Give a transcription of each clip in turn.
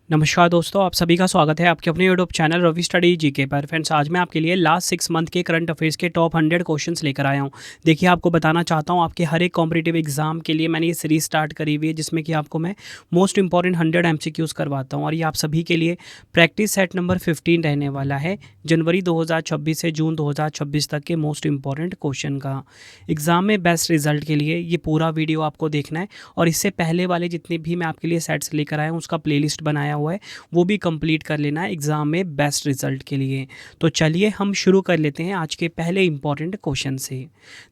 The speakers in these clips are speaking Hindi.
नमस्कार दोस्तों, आप सभी का स्वागत है आपके अपने YouTube channel Ravi study GK पर। फ्रेंड्स, आज मैं आपके लिए लास्ट 6 मंथ के करंट अफेयर्स के टॉप 100 क्वेश्चंस लेकर आया हूं। देखिए, आपको बताना चाहता हूं, आपके हर एक कॉम्पिटिटिव एग्जाम के लिए मैंने ये सीरीज स्टार्ट करी हुई है, जिसमें कि आपको मैं मोस्ट इंपॉर्टेंट 100 एमसीक्यूज करवाता हूं। और ये आप सभी के लिए प्रैक्टिस सेट नंबर 15 रहने वाला है, जनवरी 2026 से जून 2026 तक के मोस्ट इंपॉर्टेंट क्वेश्चन का। एग्जाम में बेस्ट रिजल्ट के लिए ये पूरा वीडियो आपको देखना है, और इससे पहले वाले जितने भी मैं आपके लिए सेट्स लेकर आया हूँ उसका प्लेलिस्ट बनाया हुआ है, वो भी कंप्लीट कर लेना है एग्ज़ाम में बेस्ट रिजल्ट के लिए। तो चलिए हम शुरू कर लेते हैं आज के पहले इंपॉर्टेंट क्वेश्चन से।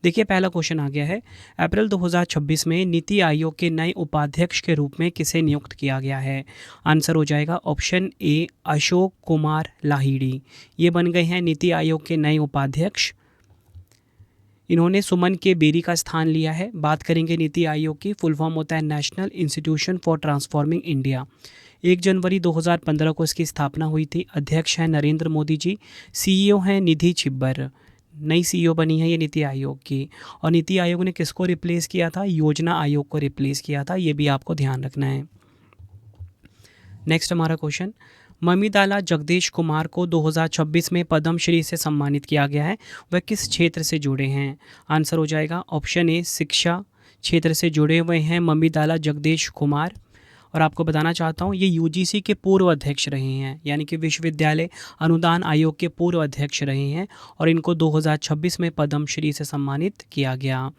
देखिए, पहला क्वेश्चन आ गया है, अप्रैल 2026 में नीति आयोग के नए उपाध्यक्ष के रूप में किसे नियुक्त किया गया है? आंसर हो जाएगा ऑप्शन ए, अशोक कुमार लाहिड़ी। ये बन गए हैं नीति आयोग के नए उपाध्यक्ष। इन्होंने सुमन के बेरी का स्थान लिया है। बात करेंगे नीति आयोग की, फुल फॉर्म होता है national institution for transforming India. 1 जनवरी 2015 को इसकी स्थापना हुई थी। अध्यक्ष हैं नरेंद्र मोदी जी। सीईओ हैं निधि छिब्बर। नई सीईओ बनी है ये नीति आयोग की। और नीति आयोग ने किसको रिप्लेस किया था? योजना आयोग को रिप्लेस किया था। ये भी आपको ध्यान रखना है। नेक्स्ट हमारा क्वेश्चन, ममिदाला जगदीश कुमार को 2026 में पद्मश्री से सम्मानित किया गया है। वह किस क्षेत्र से जुड़े हैं? आंसर हो जाएगा ऑप्शन ए, शिक्षा क्षेत्र से जुड़े हुए हैं ममिदाला जगदीश कुमार। और आपको बताना चाहता हूँ, ये यूजीसी के पूर्व अध्यक्ष रहे हैं, यानी कि विश्वविद्यालय अनुदान आयोग के पूर्व अध्यक्ष रहे हैं, और इनको 2026 में पद्मश्री से सम्मानित किया गया।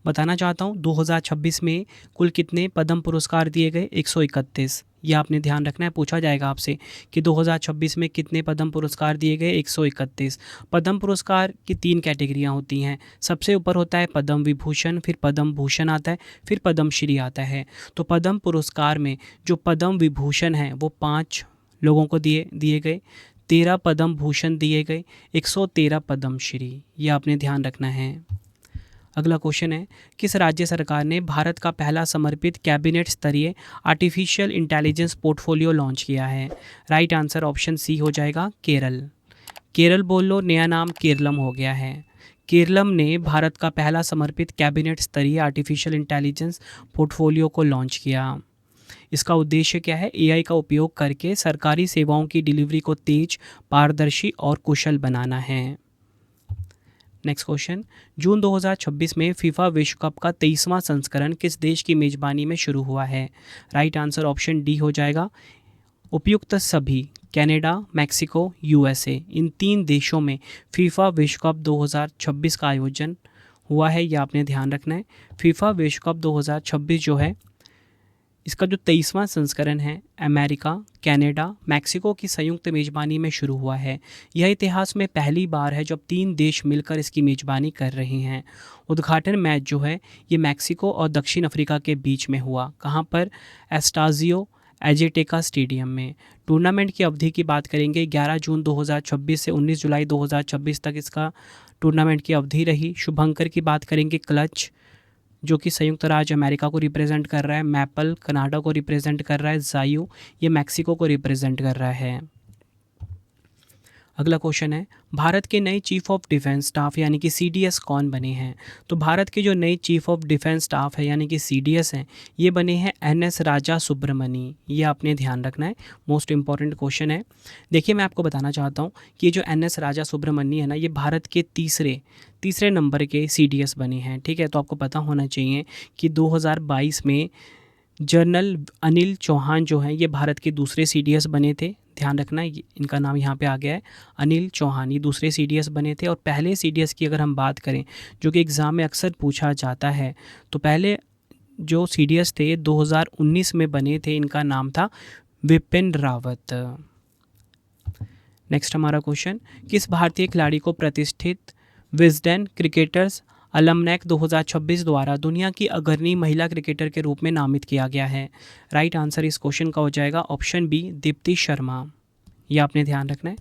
बताना चाहता हूँ, 2026 में कुल कितने पद्म पुरस्कार दिए गए? 131। ये आपने ध्यान रखना है, पूछा जाएगा आपसे कि 2026 में कितने पद्म पुरस्कार दिए गए? 131। पद्म पुरस्कार की 3 कैटेगरियाँ होती हैं। सबसे ऊपर होता है पद्म विभूषण, फिर पद्म भूषण आता है, फिर पद्मश्री आता है। तो पद्म पुरस्कार में जो पद्म विभूषण है वो 5 लोगों को दिए गए, 13 पद्म भूषण दिए गए, 113 पद्मश्री। ये आपने ध्यान रखना है। अगला क्वेश्चन है, किस राज्य सरकार ने भारत का पहला समर्पित कैबिनेट स्तरीय आर्टिफिशियल इंटेलिजेंस पोर्टफोलियो लॉन्च किया है? राइट आंसर ऑप्शन सी हो जाएगा केरल। केरल बोल लो, नया नाम केरलम हो गया है। केरलम ने भारत का पहला समर्पित कैबिनेट स्तरीय आर्टिफिशियल इंटेलिजेंस पोर्टफोलियो को लॉन्च किया। इसका उद्देश्य क्या है? एआई का उपयोग करके सरकारी सेवाओं की डिलीवरी को तेज, पारदर्शी और कुशल बनाना है। नेक्स्ट क्वेश्चन, जून 2026 में फीफा विश्व कप का 23वां संस्करण किस देश की मेज़बानी में शुरू हुआ है? राइट आंसर ऑप्शन डी हो जाएगा उपयुक्त सभी, कनाडा, मैक्सिको, यूएसए। इन 3 देशों में फीफा विश्व कप 2026 का आयोजन हुआ है। यह आपने ध्यान रखना है। फीफा विश्व कप 2026 जो है, इसका जो 23वां संस्करण है, अमेरिका, कनाडा, मैक्सिको की संयुक्त मेज़बानी में शुरू हुआ है। यह इतिहास में पहली बार है जब 3 देश मिलकर इसकी मेज़बानी कर रहे हैं। उद्घाटन मैच जो है ये मैक्सिको और दक्षिण अफ्रीका के बीच में हुआ। कहाँ पर? एस्टाजियो एजेटेका स्टेडियम में। टूर्नामेंट की अवधि की बात करेंगे, 11 जून 2026 से 19 जुलाई 2026 तक इसका टूर्नामेंट की अवधि रही। शुभंकर की बात करेंगे, क्लच जो कि संयुक्त राज्य अमेरिका को रिप्रेजेंट कर रहा है, मैपल कनाडा को रिप्रेजेंट कर रहा है, जायू ये मैक्सिको को रिप्रेजेंट कर रहा है। अगला क्वेश्चन है, भारत के नए चीफ ऑफ डिफेंस स्टाफ यानी कि सीडीएस कौन बने हैं? तो भारत के जो नए चीफ ऑफ डिफेंस स्टाफ है यानी कि सीडीएस हैं, ये बने हैं एनएस राजा सुब्रमणी। ये आपने ध्यान रखना है, मोस्ट इंपॉर्टेंट क्वेश्चन है। देखिए, मैं आपको बताना चाहता हूँ कि ये जो एनएस राजा सुब्रमणी है ना, ये भारत के तीसरे नंबर के सीडीएस बने हैं। ठीक है, तो आपको पता होना चाहिए कि 2022 में जनरल अनिल चौहान जो हैं, ये भारत के दूसरे सीडीएस बने थे। ध्यान रखना, इनका नाम यहाँ पे आ गया है, अनिल चौहान। ये दूसरे सीडीएस बने थे। और पहले सीडीएस की अगर हम बात करें, जो कि एग्ज़ाम में अक्सर पूछा जाता है, तो पहले जो सीडीएस थे 2019 में बने थे, इनका नाम था विपिन रावत। नेक्स्ट हमारा क्वेश्चन, किस भारतीय खिलाड़ी को प्रतिष्ठित विजडन क्रिकेटर्स अलमनैक 2026 द्वारा दुनिया की अग्रणी महिला क्रिकेटर के रूप में नामित किया गया है? राइट आंसर इस क्वेश्चन का हो जाएगा ऑप्शन बी, दीप्ति शर्मा। यह आपने ध्यान रखना है।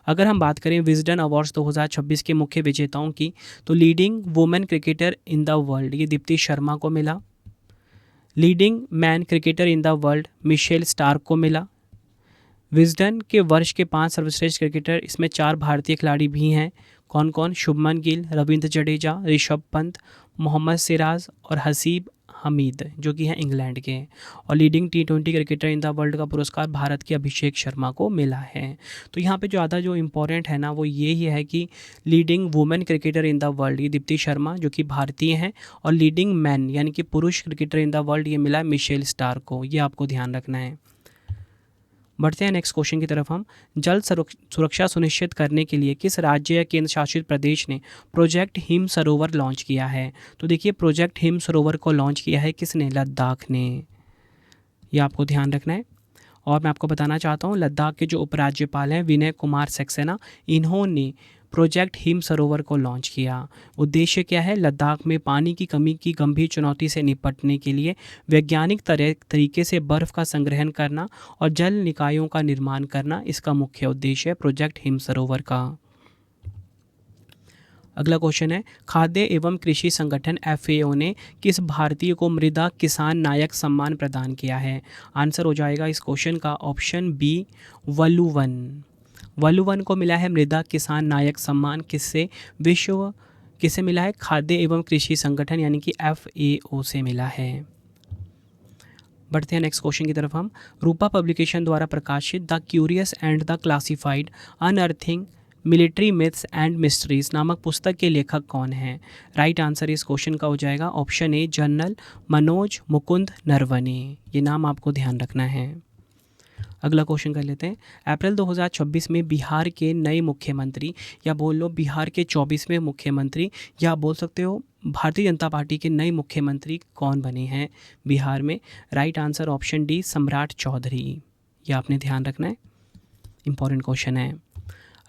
अगर हम बात करें विजडन अवार्ड्स 2026 के मुख्य विजेताओं की, तो leading women cricketer in the world ये दीप्ति शर्मा को मिला। Leading man cricketer in the world Mitchell Starc को मिला। विजडन के वर्ष के 5 सर्वश्रेष्ठ क्रिकेटर, इसमें 4 भारतीय खिलाड़ी भी हैं। कौन कौन? शुभमन गिल, रविंद्र जडेजा, ऋषभ पंत, मोहम्मद सिराज और हमीद जो कि हैं इंग्लैंड के। और leading T20 cricketer in the world का पुरस्कार भारत के अभिषेक शर्मा को मिला है। तो यहाँ पे ज़्यादा जो इम्पोर्टेंट है ना वो ये ही है कि leading women cricketer in the world ये दीप्ति शर्मा जो कि भारतीय हैं, और लीडिंग मैन यानी कि पुरुष क्रिकेटर इन द वर्ल्ड ये मिला मिशेल स्टार्क को। ये आपको ध्यान रखना है। बढ़ते हैं नेक्स्ट क्वेश्चन की तरफ हम। जल सुरक्षा सुनिश्चित करने के लिए किस राज्य या केंद्र शासित प्रदेश ने प्रोजेक्ट हिम सरोवर लॉन्च किया है? तो देखिए प्रोजेक्ट हिम सरोवर को लॉन्च किया है किसने? लद्दाख ने। ये आपको ध्यान रखना है। और मैं आपको बताना चाहता हूँ लद्दाख के जो उपराज्यपाल हैं विनय कुमार सक्सेना, इन्होंने प्रोजेक्ट हिम सरोवर को लॉन्च किया। उद्देश्य क्या है? लद्दाख में पानी की कमी की गंभीर चुनौती से निपटने के लिए वैज्ञानिक तरीके से बर्फ़ का संग्रहण करना और जल निकायों का निर्माण करना इसका मुख्य उद्देश्य है प्रोजेक्ट हिम सरोवर का। अगला क्वेश्चन है, खाद्य एवं कृषि संगठन FAO ने किस भारतीय को मृदा किसान नायक सम्मान प्रदान किया है? आंसर हो जाएगा इस क्वेश्चन का ऑप्शन बी, वलुवन। वलुवन को मिला है मृदा किसान नायक सम्मान। किससे मिला है? खाद्य एवं कृषि संगठन यानी कि FAO से मिला है। बढ़ते हैं नेक्स्ट क्वेश्चन की तरफ हम। रूपा पब्लिकेशन द्वारा प्रकाशित the curious and the classified unearthing military myths and mysteries नामक पुस्तक के लेखक कौन हैं? राइट आंसर इस क्वेश्चन का हो जाएगा ऑप्शन ए, जनरल मनोज मुकुंद नरवणे। ये नाम आपको ध्यान रखना है। अगला क्वेश्चन कर लेते हैं। अप्रैल 2026 में बिहार के नए मुख्यमंत्री, या बोल लो बिहार के 24वें मुख्यमंत्री, या बोल सकते हो भारतीय जनता पार्टी के नए मुख्यमंत्री कौन बने हैं बिहार में? राइट आंसर ऑप्शन डी, सम्राट चौधरी। ये आपने ध्यान रखना है, इंपॉर्टेंट क्वेश्चन है।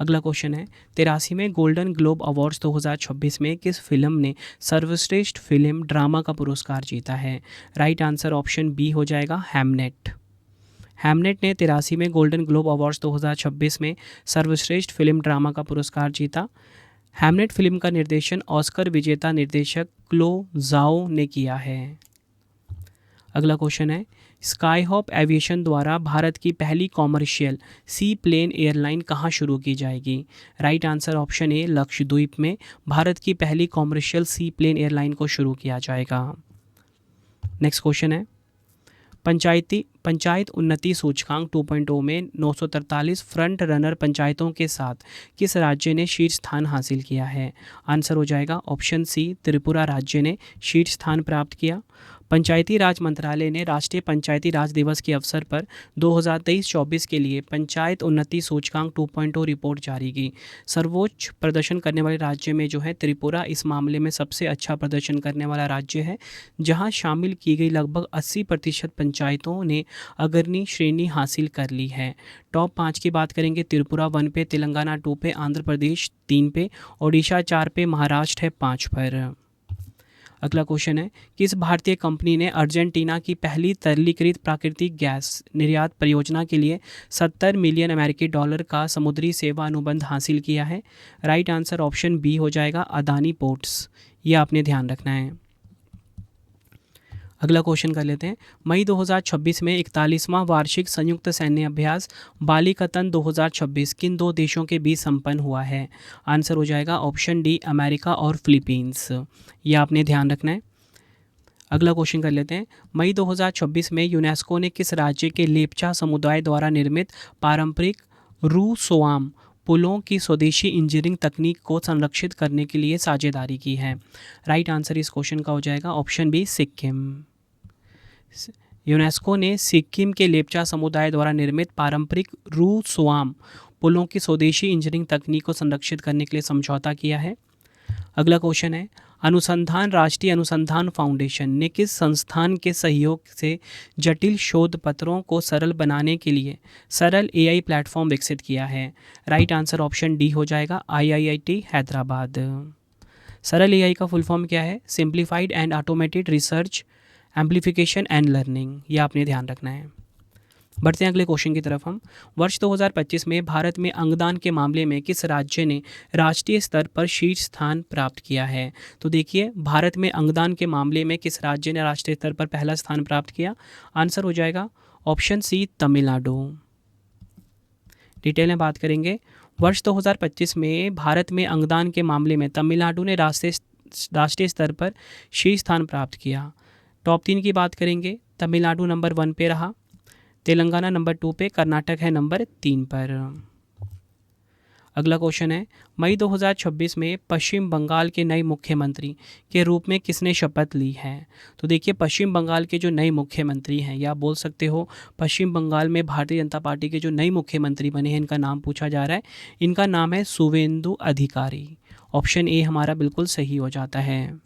अगला क्वेश्चन है, 83वें गोल्डन ग्लोब अवार्ड्स 2026 में किस फिल्म ने सर्वश्रेष्ठ फिल्म ड्रामा का पुरस्कार जीता है? राइट आंसर ऑप्शन बी हो जाएगा, हैमनेट। हैमनेट ने 83वें गोल्डन ग्लोब अवार्ड्स 2026 में सर्वश्रेष्ठ फिल्म ड्रामा का पुरस्कार जीता। हैमनेट फिल्म का निर्देशन ऑस्कर विजेता निर्देशक क्लो ज़ाओ ने किया है। अगला क्वेश्चन है, स्काई हॉप एविएशन द्वारा भारत की पहली कॉमर्शियल सी प्लेन एयरलाइन कहाँ शुरू की जाएगी? Right answer option A, Lakshadweep में भारत की पहली कॉमर्शियल सी प्लेन एयरलाइन को शुरू किया जाएगा। नेक्स्ट क्वेश्चन है, पंचायत उन्नति सूचकांक 2.0 में 943 फ्रंट रनर पंचायतों के साथ किस राज्य ने शीर्ष स्थान हासिल किया है? आंसर हो जाएगा ऑप्शन सी, त्रिपुरा राज्य ने शीर्ष स्थान प्राप्त किया। पंचायती राज मंत्रालय ने राष्ट्रीय पंचायती राज दिवस के अवसर पर 2023-24 के लिए पंचायत उन्नति सूचकांक 2.0 रिपोर्ट जारी की। सर्वोच्च प्रदर्शन करने वाले राज्य में जो है त्रिपुरा इस मामले में सबसे अच्छा प्रदर्शन करने वाला राज्य है, जहां शामिल की गई लगभग 80% पंचायतों ने अग्रणी श्रेणी हासिल कर ली है। टॉप 5 की बात करेंगे, त्रिपुरा 1 पे, तेलंगाना 2 पे, आंध्र प्रदेश 3 पे, ओडिशा 4 पे, महाराष्ट्र है 5 पर। अगला क्वेश्चन है, किस भारतीय कंपनी ने अर्जेंटीना की पहली तरलीकृत प्राकृतिक गैस निर्यात परियोजना के लिए 70 मिलियन अमेरिकी डॉलर का समुद्री सेवा अनुबंध हासिल किया है? राइट आंसर ऑप्शन बी हो जाएगा, अदानी पोर्ट्स। ये आपने ध्यान रखना है। अगला क्वेश्चन कर लेते हैं, मई 2026 में 41वां वार्षिक संयुक्त सैन्य अभ्यास बालिकतन 2026 किन दो देशों के बीच संपन्न हुआ है? आंसर हो जाएगा ऑप्शन डी, अमेरिका और फिलीपींस। ये आपने ध्यान रखना है। अगला क्वेश्चन कर लेते हैं, मई 2026 में यूनेस्को ने किस राज्य के लेप्चा समुदाय द्वारा निर्मित पारंपरिक रूसोआम पुलों की स्वदेशी इंजीनियरिंग तकनीक को संरक्षित करने के लिए साझेदारी की है? राइट आंसर इस क्वेश्चन का हो जाएगा ऑप्शन बी, सिक्किम। यूनेस्को ने सिक्किम के लेप्चा समुदाय द्वारा निर्मित पारंपरिक रूसोआम पुलों की स्वदेशी इंजीनियरिंग तकनीक को संरक्षित करने के लिए समझौता किया है। अगला क्वेश्चन है, राष्ट्रीय अनुसंधान फाउंडेशन ने किस संस्थान के सहयोग से जटिल शोध पत्रों को सरल बनाने के लिए सरल AI प्लेटफॉर्म विकसित किया है? राइट आंसर ऑप्शन डी हो जाएगा, IIT हैदराबाद। सरल AI का फुल फॉर्म क्या है? Simplified and automated research amplification and learning. ये आपने ध्यान रखना है। बढ़ते हैं अगले क्वेश्चन की तरफ हम। वर्ष 2025 में भारत में अंगदान के मामले में किस राज्य ने राष्ट्रीय स्तर पर शीर्ष स्थान प्राप्त किया है? तो देखिए, भारत में अंगदान के मामले में किस राज्य ने राष्ट्रीय स्तर पर पहला स्थान प्राप्त किया? आंसर हो जाएगा ऑप्शन सी, तमिलनाडु। डिटेल में बात करेंगे, वर्ष 2025 में भारत में अंगदान के मामले में तमिलनाडु ने राष्ट्रीय स्तर पर शीर्ष स्थान प्राप्त किया। टॉप 3 की बात करेंगे, तमिलनाडु नंबर 1 पे रहा, तेलंगाना नंबर 2 पे, कर्नाटक है नंबर 3 पर। अगला क्वेश्चन है, मई 2026 में पश्चिम बंगाल के नए मुख्यमंत्री के रूप में किसने शपथ ली है? तो देखिए, पश्चिम बंगाल के जो नए मुख्यमंत्री हैं, या आप बोल सकते हो पश्चिम बंगाल में भारतीय जनता पार्टी के जो नए मुख्यमंत्री बने हैं, इनका नाम पूछा जा रहा है। इनका नाम है शुवेंदु अधिकारी। ऑप्शन ए हमारा बिल्कुल सही हो जाता है।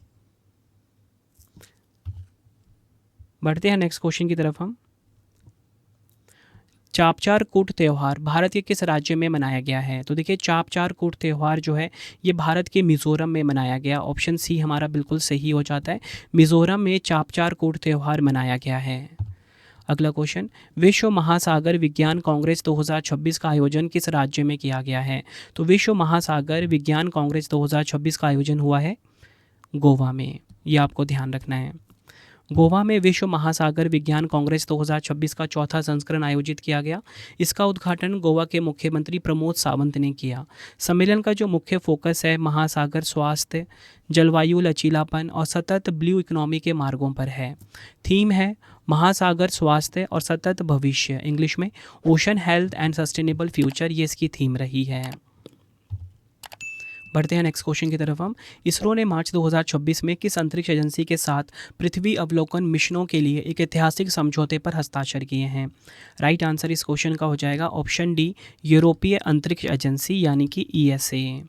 बढ़ते हैं नेक्स्ट क्वेश्चन की तरफ हम। चापचार कूट त्यौहार भारत के किस राज्य में मनाया गया है? तो देखिए, चापचार कूट त्यौहार जो है ये भारत के मिज़ोरम में मनाया गया। ऑप्शन सी हमारा बिल्कुल सही हो जाता है। मिज़ोरम में चापचार कूट त्यौहार मनाया गया है। अगला क्वेश्चन, विश्व महासागर विज्ञान कांग्रेस 2026 का आयोजन किस राज्य में किया गया है? तो विश्व महासागर विज्ञान कांग्रेस 2026 का आयोजन हुआ है गोवा में। ये आपको ध्यान रखना है। गोवा में विश्व महासागर विज्ञान कांग्रेस 2026 का चौथा संस्करण आयोजित किया गया। इसका उद्घाटन गोवा के मुख्यमंत्री प्रमोद सावंत ने किया। सम्मेलन का जो मुख्य फोकस है महासागर स्वास्थ्य, जलवायु लचीलापन और सतत ब्लू इकोनॉमी के मार्गों पर है। थीम है महासागर स्वास्थ्य और सतत भविष्य, इंग्लिश में ocean health and sustainable future, ये इसकी थीम रही है। बढ़ते हैं नेक्स्ट क्वेश्चन की तरफ हम। इसरो ने मार्च 2026 में किस अंतरिक्ष एजेंसी के साथ पृथ्वी अवलोकन मिशनों के लिए एक ऐतिहासिक समझौते पर हस्ताक्षर किए हैं? राइट आंसर इस क्वेश्चन का हो जाएगा ऑप्शन डी, यूरोपीय अंतरिक्ष एजेंसी यानी कि ESA।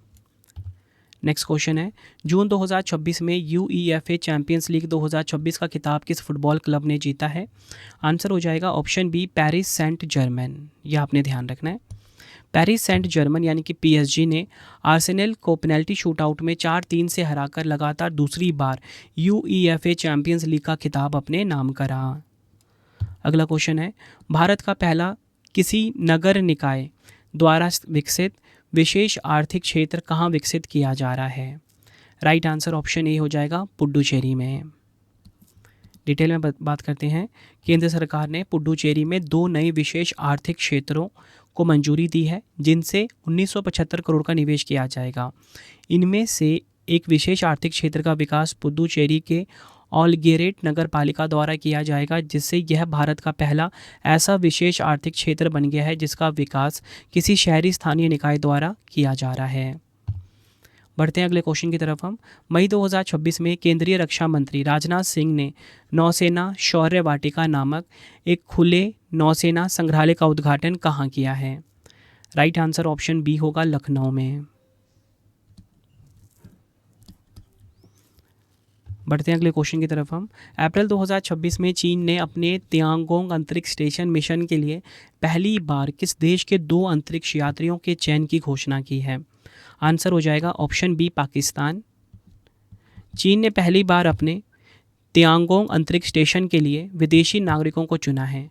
नेक्स्ट क्वेश्चन है, जून 2026 में UEFA चैंपियंस लीग 2026 का खिताब किस फुटबॉल क्लब ने जीता है? आंसर हो जाएगा option B, Paris Saint Germain. यह आपने ध्यान रखना है। पेरिस सेंट जर्मन यानी कि PSG ने आर्सेनल को पेनल्टी शूटआउट में 4-3 से हराकर लगातार दूसरी बार UEFA चैंपियंस लीग का खिताब अपने नाम करा। अगला क्वेश्चन है, भारत का पहला किसी नगर निकाय द्वारा विकसित विशेष आर्थिक क्षेत्र कहाँ विकसित किया जा रहा है? राइट आंसर ऑप्शन ए हो जाएगा, पुडुचेरी में। डिटेल में बात करते हैं। केंद्र सरकार ने पुडुचेरी में 2 नए विशेष आर्थिक क्षेत्रों को मंजूरी दी है, जिनसे 1975 करोड़ का निवेश किया जाएगा। इनमें से एक विशेष आर्थिक क्षेत्र का विकास पुडुचेरी के ऑलगेरेट नगर पालिका द्वारा किया जाएगा, जिससे यह भारत का पहला ऐसा विशेष आर्थिक क्षेत्र बन गया है जिसका विकास किसी शहरी स्थानीय निकाय द्वारा किया जा रहा है। बढ़ते हैं अगले क्वेश्चन की तरफ हम। मई 2026 में केंद्रीय रक्षा मंत्री राजनाथ सिंह ने नौसेना शौर्य वाटिका नामक एक खुले नौसेना संग्रहालय का उद्घाटन कहाँ किया है? राइट आंसर ऑप्शन बी होगा, लखनऊ में। बढ़ते हैं अगले क्वेश्चन की तरफ हम। अप्रैल 2026 में चीन ने अपने तियांगोंग अंतरिक्ष स्टेशन मिशन के लिए पहली बार किस देश के 2 अंतरिक्ष यात्रियों के चयन की घोषणा की है? आंसर हो जाएगा ऑप्शन बी, पाकिस्तान। चीन ने पहली बार अपने तियांगोंग अंतरिक्ष स्टेशन के लिए विदेशी नागरिकों को चुना है।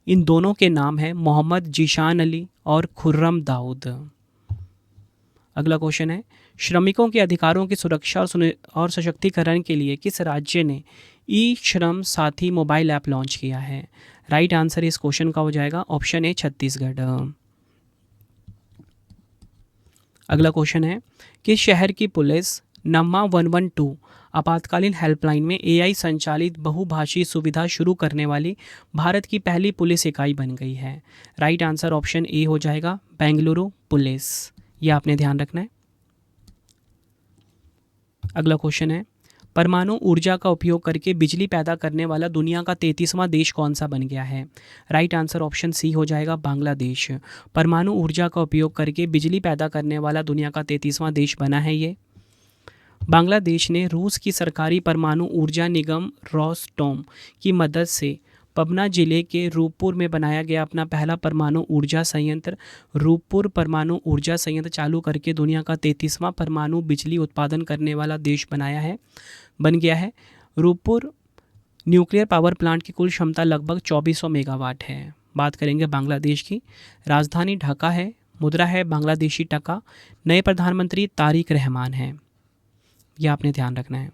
इन दोनों के नाम हैं मोहम्मद जीशान अली और खुर्रम दाऊद। अगला क्वेश्चन है, श्रमिकों के अधिकारों की सुरक्षा और सशक्तिकरण के लिए किस राज्य ने ई-श्रम साथी मोबाइल ऐप लॉन्च किया है? राइट आंसर इस क्वेश्चन का हो जाएगा ऑप्शन ए, छत्तीसगढ़। अगला क्वेश्चन है, किस शहर की पुलिस नम्मा 112 आपातकालीन हेल्पलाइन में AI संचालित बहुभाषी सुविधा शुरू करने वाली भारत की पहली पुलिस इकाई बन गई है? राइट आंसर ऑप्शन ए हो जाएगा, बेंगलुरु पुलिस। यह आपने ध्यान रखना है। अगला क्वेश्चन है, परमाणु ऊर्जा का उपयोग करके बिजली पैदा करने वाला दुनिया का 33वां देश कौन सा बन गया है? राइट आंसर ऑप्शन सी हो जाएगा, बांग्लादेश। परमाणु ऊर्जा का उपयोग करके बिजली पैदा करने वाला दुनिया का 33वां देश बना है ये। बांग्लादेश ने रूस की सरकारी परमाणु ऊर्जा निगम रोसटोम की मदद से पबना जिले के रूपपुर में बनाया गया अपना पहला परमाणु ऊर्जा संयंत्र रूपपुर परमाणु ऊर्जा संयंत्र चालू करके दुनिया का 33वां परमाणु बिजली उत्पादन करने वाला देश बन गया है। रूपपुर न्यूक्लियर पावर प्लांट की कुल क्षमता लगभग 2400 मेगावाट है। बात करेंगे बांग्लादेश की। राजधानी ढाका है, मुद्रा है बांग्लादेशी टका, नए प्रधानमंत्री तारिक रहमान हैं। यह आपने ध्यान रखना है।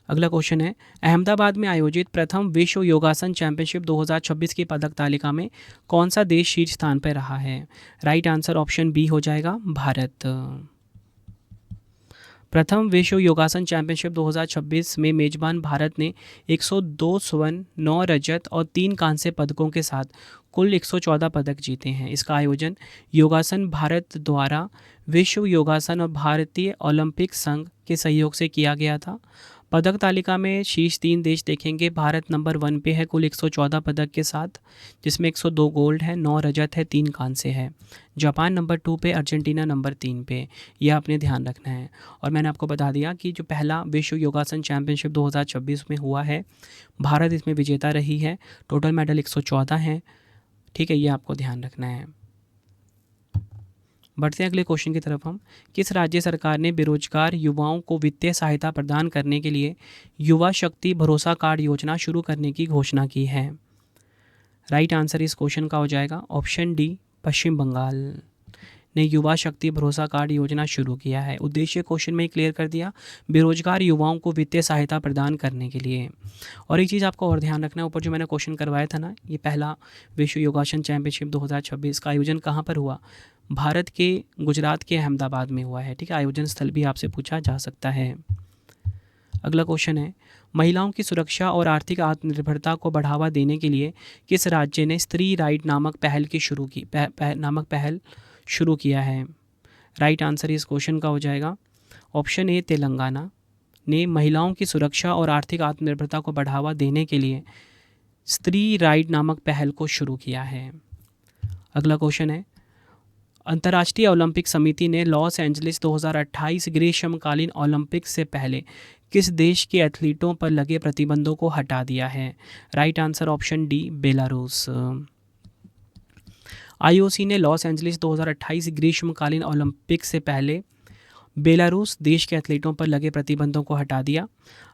अगला क्वेश्चन है, अहमदाबाद में आयोजित प्रथम विश्व योगासन चैंपियनशिप 2026 की पदक तालिका में कौन सा देश शीर्ष स्थान पर रहा है? राइट आंसर ऑप्शन बी हो जाएगा, भारत। प्रथम विश्व योगासन चैंपियनशिप 2026 में मेजबान भारत ने 102 स्वर्ण, 9 रजत और 3 कांस्य पदकों के साथ कुल 114 पदक जीते हैं। इसका आयोजन योगासन भारत द्वारा विश्व योगासन और भारतीय ओलंपिक संघ के सहयोग से किया गया था। पदक तालिका में शीर्ष 3 देश देखेंगे। भारत नंबर 1 पे है कुल 114 पदक के साथ, जिसमें 102 गोल्ड है, 9 रजत है, 3 कांस्य है। जापान नंबर 2 पे, अर्जेंटीना नंबर 3 पे। यह आपने ध्यान रखना है। और मैंने आपको बता दिया कि जो पहला विश्व योगासन चैंपियनशिप 2026 में हुआ है, भारत इसमें विजेता रही है। टोटल मेडल 114 हैं। ठीक है, ये आपको ध्यान रखना है। बढ़ते हैं अगले क्वेश्चन की तरफ हम। किस राज्य सरकार ने बेरोजगार युवाओं को वित्तीय सहायता प्रदान करने के लिए युवा शक्ति भरोसा कार्ड योजना शुरू करने की घोषणा की है? राइट आंसर इस क्वेश्चन का हो जाएगा ऑप्शन डी, पश्चिम बंगाल ने युवा शक्ति भरोसा कार्ड योजना शुरू किया है। उद्देश्य क्वेश्चन में ही क्लियर कर दिया, बेरोजगार युवाओं को वित्तीय सहायता प्रदान करने के लिए। और एक चीज़ आपको और ध्यान रखना है, ऊपर जो मैंने क्वेश्चन करवाया था ना, ये पहला विश्व योगासन चैंपियनशिप 2026 का आयोजन कहाँ पर हुआ? भारत के गुजरात के अहमदाबाद में हुआ है। ठीक है, आयोजन स्थल भी आपसे पूछा जा सकता है। अगला क्वेश्चन है, महिलाओं की सुरक्षा और आर्थिक आत्मनिर्भरता को बढ़ावा देने के लिए किस राज्य ने स्त्री राइट नामक पहल शुरू किया है? राइट आंसर इस क्वेश्चन का हो जाएगा ऑप्शन ए, तेलंगाना ने महिलाओं की सुरक्षा और आर्थिक आत्मनिर्भरता को बढ़ावा देने के लिए स्त्री राइट नामक पहल को शुरू किया है। अगला क्वेश्चन है, अंतर्राष्ट्रीय ओलंपिक समिति ने लॉस एंजलिस 2028 ग्रीष्मकालीन ओलंपिक से पहले किस देश के एथलीटों पर लगे प्रतिबंधों को हटा दिया है? Right answer option D, Belarus. IOC ने लॉस एंजलिस 2028 ग्रीष्मकालीन ओलंपिक से पहले बेलारूस देश के एथलीटों पर लगे प्रतिबंधों को हटा दिया।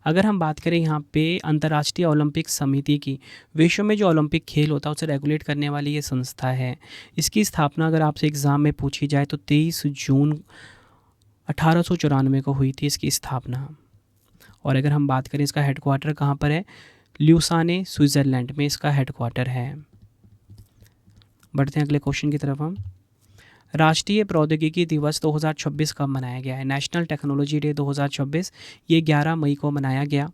अगर हम बात करें यहाँ पे अंतर्राष्ट्रीय ओलंपिक समिति की, विश्व में जो ओलंपिक खेल होता है उसे रेगुलेट करने वाली ये संस्था है। इसकी स्थापना अगर आपसे एग्ज़ाम में पूछी जाए तो 23 जून 1894 को हुई थी इसकी स्थापना। और अगर हम बात करें इसका हेडक्वार्टर कहाँ पर है, ल्यूसाने स्विट्ज़रलैंड में इसका हेडक्वार्टर है। बढ़ते हैं अगले क्वेश्चन की तरफ हम। राष्ट्रीय प्रौद्योगिकी दिवस 2026 कब मनाया गया है? नेशनल टेक्नोलॉजी डे 2026 ये 11 मई को मनाया गया।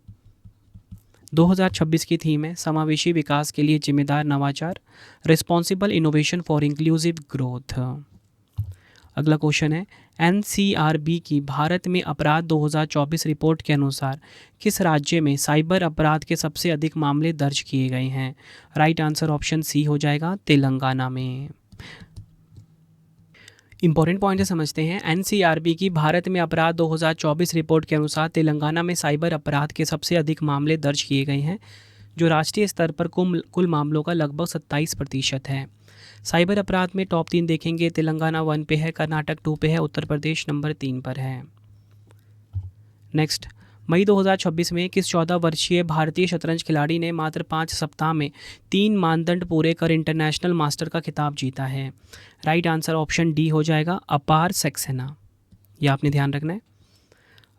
2026 की थीम है समावेशी विकास के लिए जिम्मेदार नवाचार, responsible innovation for inclusive growth. अगला क्वेश्चन है, एनसीआरबी की भारत में अपराध 2024 रिपोर्ट के अनुसार किस राज्य में साइबर अपराध के सबसे अधिक मामले दर्ज किए गए हैं? राइट आंसर ऑप्शन सी हो जाएगा, तेलंगाना में। इंपॉर्टेंट पॉइंट समझते हैं। एनसीआरबी की भारत में अपराध 2024 रिपोर्ट के अनुसार तेलंगाना में साइबर अपराध के सबसे अधिक मामले दर्ज किए गए हैं, जो राष्ट्रीय स्तर पर कुल मामलों का लगभग 27% है। साइबर अपराध में टॉप 3 देखेंगे, तेलंगाना 1 पे है, कर्नाटक 2 पे है, उत्तर प्रदेश नंबर 3 पर है। नेक्स्ट, मई 2026 में किस 14 वर्षीय भारतीय शतरंज खिलाड़ी ने मात्र 5 सप्ताह में 3 मानदंड पूरे कर इंटरनेशनल मास्टर का खिताब जीता है? राइट आंसर ऑप्शन डी हो जाएगा, अपार सक्सेना। यह आपने ध्यान रखना है।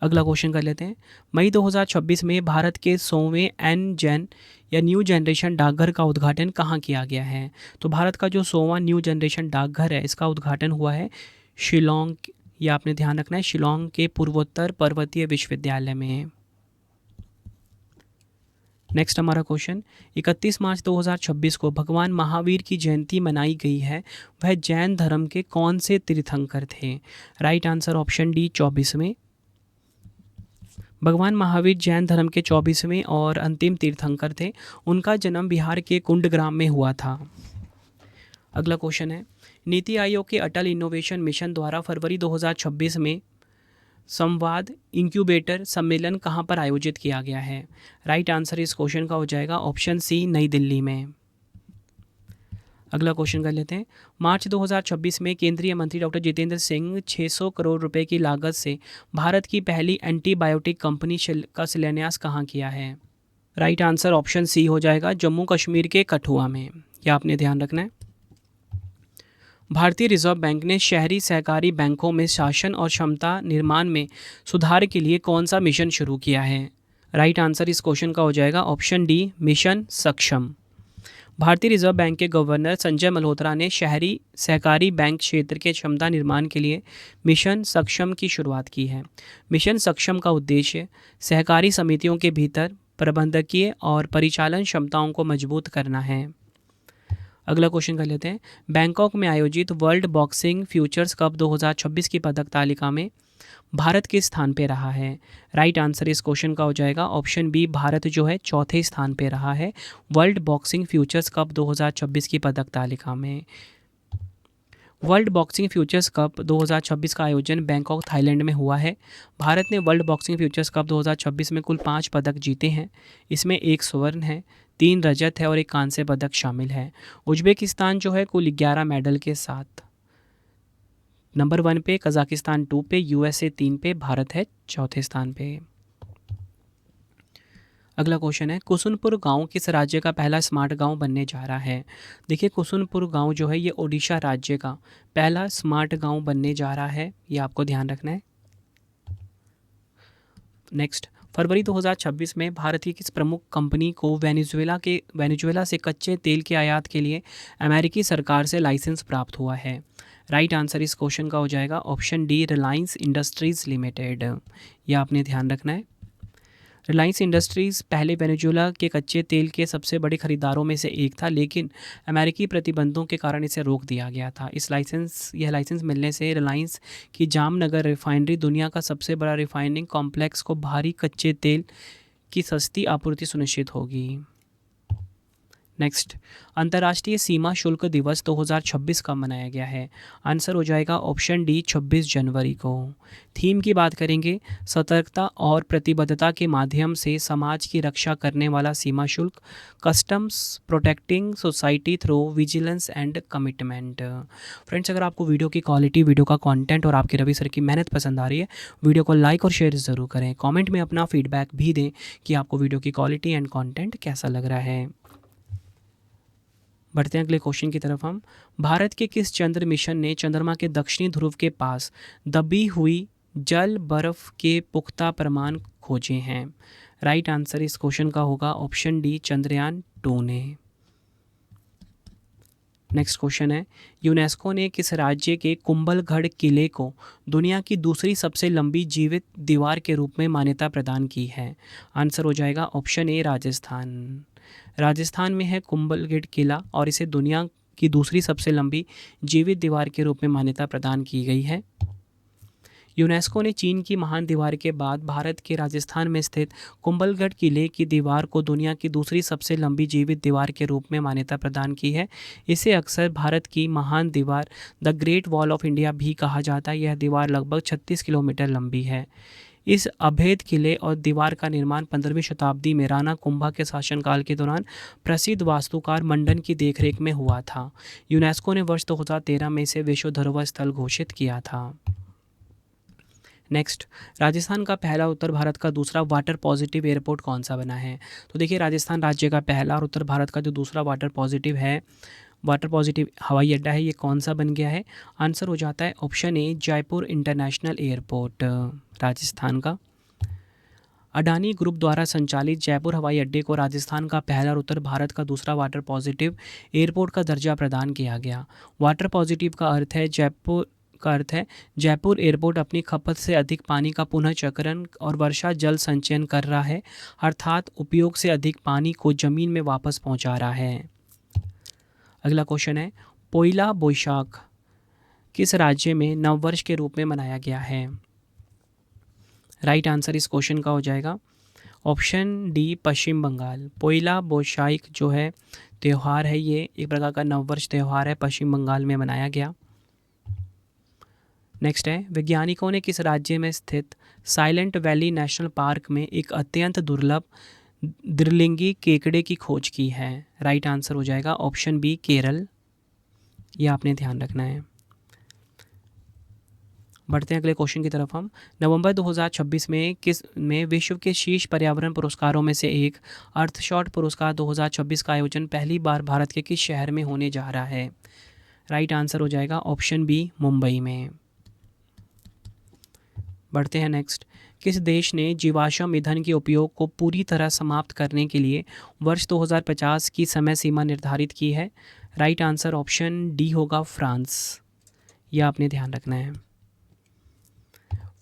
अगला क्वेश्चन कर लेते हैं। मई 2026 में भारत के 100वें एन-जेन या न्यू जनरेशन डाकघर का उद्घाटन कहाँ किया गया है? तो भारत का जो 100वां न्यू जनरेशन डाकघर है, इसका उद्घाटन हुआ है शिलोंग, या आपने ध्यान रखना है, शिलोंग के पूर्वोत्तर पर्वतीय विश्वविद्यालय में। नेक्स्ट हमारा क्वेश्चन, 31 मार्च 2026 को भगवान महावीर की जयंती मनाई गई है, वह जैन धर्म के कौन से तीर्थंकर थे? राइट आंसर ऑप्शन डी, 24वें। भगवान महावीर जैन धर्म के 24वें और अंतिम तीर्थंकर थे। उनका जन्म बिहार के कुंडग्राम में हुआ था। अगला क्वेश्चन है, नीति आयोग के अटल इनोवेशन मिशन द्वारा फरवरी 2026 में संवाद इंक्यूबेटर सम्मेलन कहाँ पर आयोजित किया गया है? राइट आंसर इस क्वेश्चन का हो जाएगा ऑप्शन सी, नई दिल्ली में। अगला क्वेश्चन कर लेते हैं। मार्च 2026 में केंद्रीय मंत्री डॉक्टर जितेंद्र सिंह 600 करोड़ रुपए की लागत से भारत की पहली एंटीबायोटिक कंपनी का शिलान्यास कहाँ किया है? राइट आंसर ऑप्शन सी हो जाएगा, जम्मू कश्मीर के कठुआ में। यह आपने ध्यान रखना है। भारतीय रिजर्व बैंक ने शहरी सहकारी बैंकों में शासन और क्षमता निर्माण में सुधार के लिए कौन सा मिशन शुरू किया है? राइट आंसर इस क्वेश्चन का हो जाएगा ऑप्शन डी, मिशन सक्षम। भारतीय रिजर्व बैंक के गवर्नर संजय मल्होत्रा ने शहरी सहकारी बैंक क्षेत्र के क्षमता निर्माण के लिए मिशन सक्षम की शुरुआत की है। मिशन सक्षम का उद्देश्य सहकारी समितियों के भीतर प्रबंधकीय और परिचालन क्षमताओं को मजबूत करना है। अगला क्वेश्चन कर लेते हैं। बैंकॉक में आयोजित वर्ल्ड बॉक्सिंग फ्यूचर्स कप 2026 की पदक तालिका में भारत किस स्थान पे रहा है? राइट आंसर इस क्वेश्चन का हो जाएगा ऑप्शन बी, भारत जो है चौथे स्थान पे रहा है वर्ल्ड बॉक्सिंग फ्यूचर्स कप 2026 की पदक तालिका में। वर्ल्ड बॉक्सिंग फ्यूचर्स कप 2026 का आयोजन बैंकॉक थाईलैंड में हुआ है। भारत ने वर्ल्ड बॉक्सिंग फ्यूचर्स कप 2026 में कुल 5 पदक जीते हैं। इसमें 1 स्वर्ण है, 3 रजत है और 1 कांस्य पदक शामिल है। उज्बेकिस्तान जो है कुल 11 मेडल के साथ नंबर 1 पे, कजाकिस्तान 2 पे, यूएसए 3 पे, भारत है चौथे स्थान पे। अगला क्वेश्चन है, कुसुनपुर गांव किस राज्य का पहला स्मार्ट गांव बनने जा रहा है? देखिए, कुसुनपुर गांव जो है ये ओडिशा राज्य का पहला स्मार्ट गांव बनने जा रहा है, ये आपको ध्यान रखना है। नेक्स्ट, फरवरी 2026 में भारत की किस प्रमुख कंपनी को वेनेजुएला से कच्चे तेल के आयात के लिए अमेरिकी सरकार से लाइसेंस प्राप्त हुआ है? राइट आंसर इस क्वेश्चन का हो जाएगा option D, Reliance industries limited. यह आपने ध्यान रखना है। रिलायंस इंडस्ट्रीज़ पहले वेनेजुएला के कच्चे तेल के सबसे बड़े खरीदारों में से एक था, लेकिन अमेरिकी प्रतिबंधों के कारण इसे रोक दिया गया था। यह लाइसेंस मिलने से रिलायंस की जामनगर रिफाइनरी दुनिया का सबसे बड़ा रिफाइनिंग कॉम्प्लेक्स को भारी कच्चे तेल की सस्ती आपूर्ति सुनिश्चित होगी। नेक्स्ट, अंतर्राष्ट्रीय सीमा शुल्क दिवस 2026 कब मनाया गया है? आंसर हो जाएगा ऑप्शन डी, 26 जनवरी को। थीम की बात करेंगे, सतर्कता और प्रतिबद्धता के माध्यम से समाज की रक्षा करने वाला सीमा शुल्क, customs protecting society through vigilance and commitment. Friends, अगर आपको वीडियो की क्वालिटी, वीडियो का कंटेंट और आपके रवि सर की मेहनत पसंद आ रही है, वीडियो को लाइक और शेयर ज़रूर करें। कमेंट में अपना फीडबैक भी दें कि आपको वीडियो की क्वालिटी एंड कंटेंट कैसा लग रहा है। बढ़ते हैं अगले क्वेश्चन की तरफ हम। भारत के किस चंद्र मिशन ने चंद्रमा के दक्षिणी ध्रुव के पास दबी हुई जल बर्फ के पुख्ता प्रमाण खोजे हैं? राइट आंसर इस क्वेश्चन का होगा ऑप्शन डी, चंद्रयान 2 ने। नेक्स्ट क्वेश्चन है, यूनेस्को ने किस राज्य के कुंभलगढ़ किले को दुनिया की दूसरी सबसे लंबी जीवित दीवार के रूप में मान्यता प्रदान की है? आंसर हो जाएगा ऑप्शन ए, राजस्थान। राजस्थान में है कुंभलगढ़ किला और इसे दुनिया की दूसरी सबसे लंबी जीवित दीवार के रूप में मान्यता प्रदान की गई है। यूनेस्को ने चीन की महान दीवार के बाद भारत के राजस्थान में स्थित कुंभलगढ़ किले की दीवार को दुनिया की दूसरी सबसे लंबी जीवित दीवार के रूप में मान्यता प्रदान की है। इसे अक्सर भारत की महान दीवार, the great wall of India भी कहा जाता है। यह दीवार लगभग 36 किलोमीटर लंबी है। इस अभेद किले और दीवार का निर्माण 15वीं शताब्दी में राणा कुंभा के शासनकाल के दौरान प्रसिद्ध वास्तुकार मंडन की देखरेख में हुआ था। यूनेस्को ने वर्ष 2013 में इसे विश्व धरोहर स्थल घोषित किया था। नेक्स्ट, राजस्थान का पहला उत्तर भारत का दूसरा वाटर पॉजिटिव एयरपोर्ट कौन सा बना है? तो देखिए, राजस्थान राज्य का पहला और उत्तर भारत का जो दूसरा वाटर पॉजिटिव हवाई अड्डा है, ये कौन सा बन गया है? आंसर हो जाता है option A, Jaipur international airport, Rajasthan का। अडानी ग्रुप द्वारा संचालित जयपुर हवाई अड्डे को राजस्थान का पहला और उत्तर भारत का दूसरा वाटर पॉजिटिव एयरपोर्ट का दर्जा प्रदान किया गया। वाटर पॉजिटिव का अर्थ है जयपुर एयरपोर्ट अपनी खपत से अधिक पानी का पुनः चक्रण और वर्षा जल संचयन कर रहा है, अर्थात उपयोग से अधिक पानी को जमीन में वापस पहुंचा रहा है। अगला क्वेश्चन है, पोइला बोईशाख किस राज्य में नववर्ष के रूप में मनाया गया है? राइट आंसर इस क्वेश्चन का हो जाएगा ऑप्शन डी, पश्चिम बंगाल। पोइला बोईशाख जो है त्यौहार है, ये एक प्रकार का नववर्ष त्यौहार है, पश्चिम बंगाल में मनाया गया। नेक्स्ट है, वैज्ञानिकों ने किस राज्य में स्थित साइलेंट वैली नेशनल पार्क में एक अत्यंत दुर्लभ द्विलिंगी केकड़े की खोज की है? राइट आंसर हो जाएगा ऑप्शन बी, केरल। यह आपने ध्यान रखना है। बढ़ते हैं अगले क्वेश्चन की तरफ हम। नवंबर 2026 में विश्व के शीर्ष पर्यावरण पुरस्कारों में से एक अर्थशॉट पुरस्कार 2026 का आयोजन पहली बार भारत के किस शहर में होने जा रहा है? राइट आंसर हो जाएगा ऑप्शन बी, मुंबई में। बढ़ते हैं नेक्स्ट, किस देश ने जीवाश्म ईंधन के उपयोग को पूरी तरह समाप्त करने के लिए वर्ष 2050 की समय सीमा निर्धारित की है? राइट आंसर ऑप्शन डी होगा फ्रांस। यह आपने ध्यान रखना है।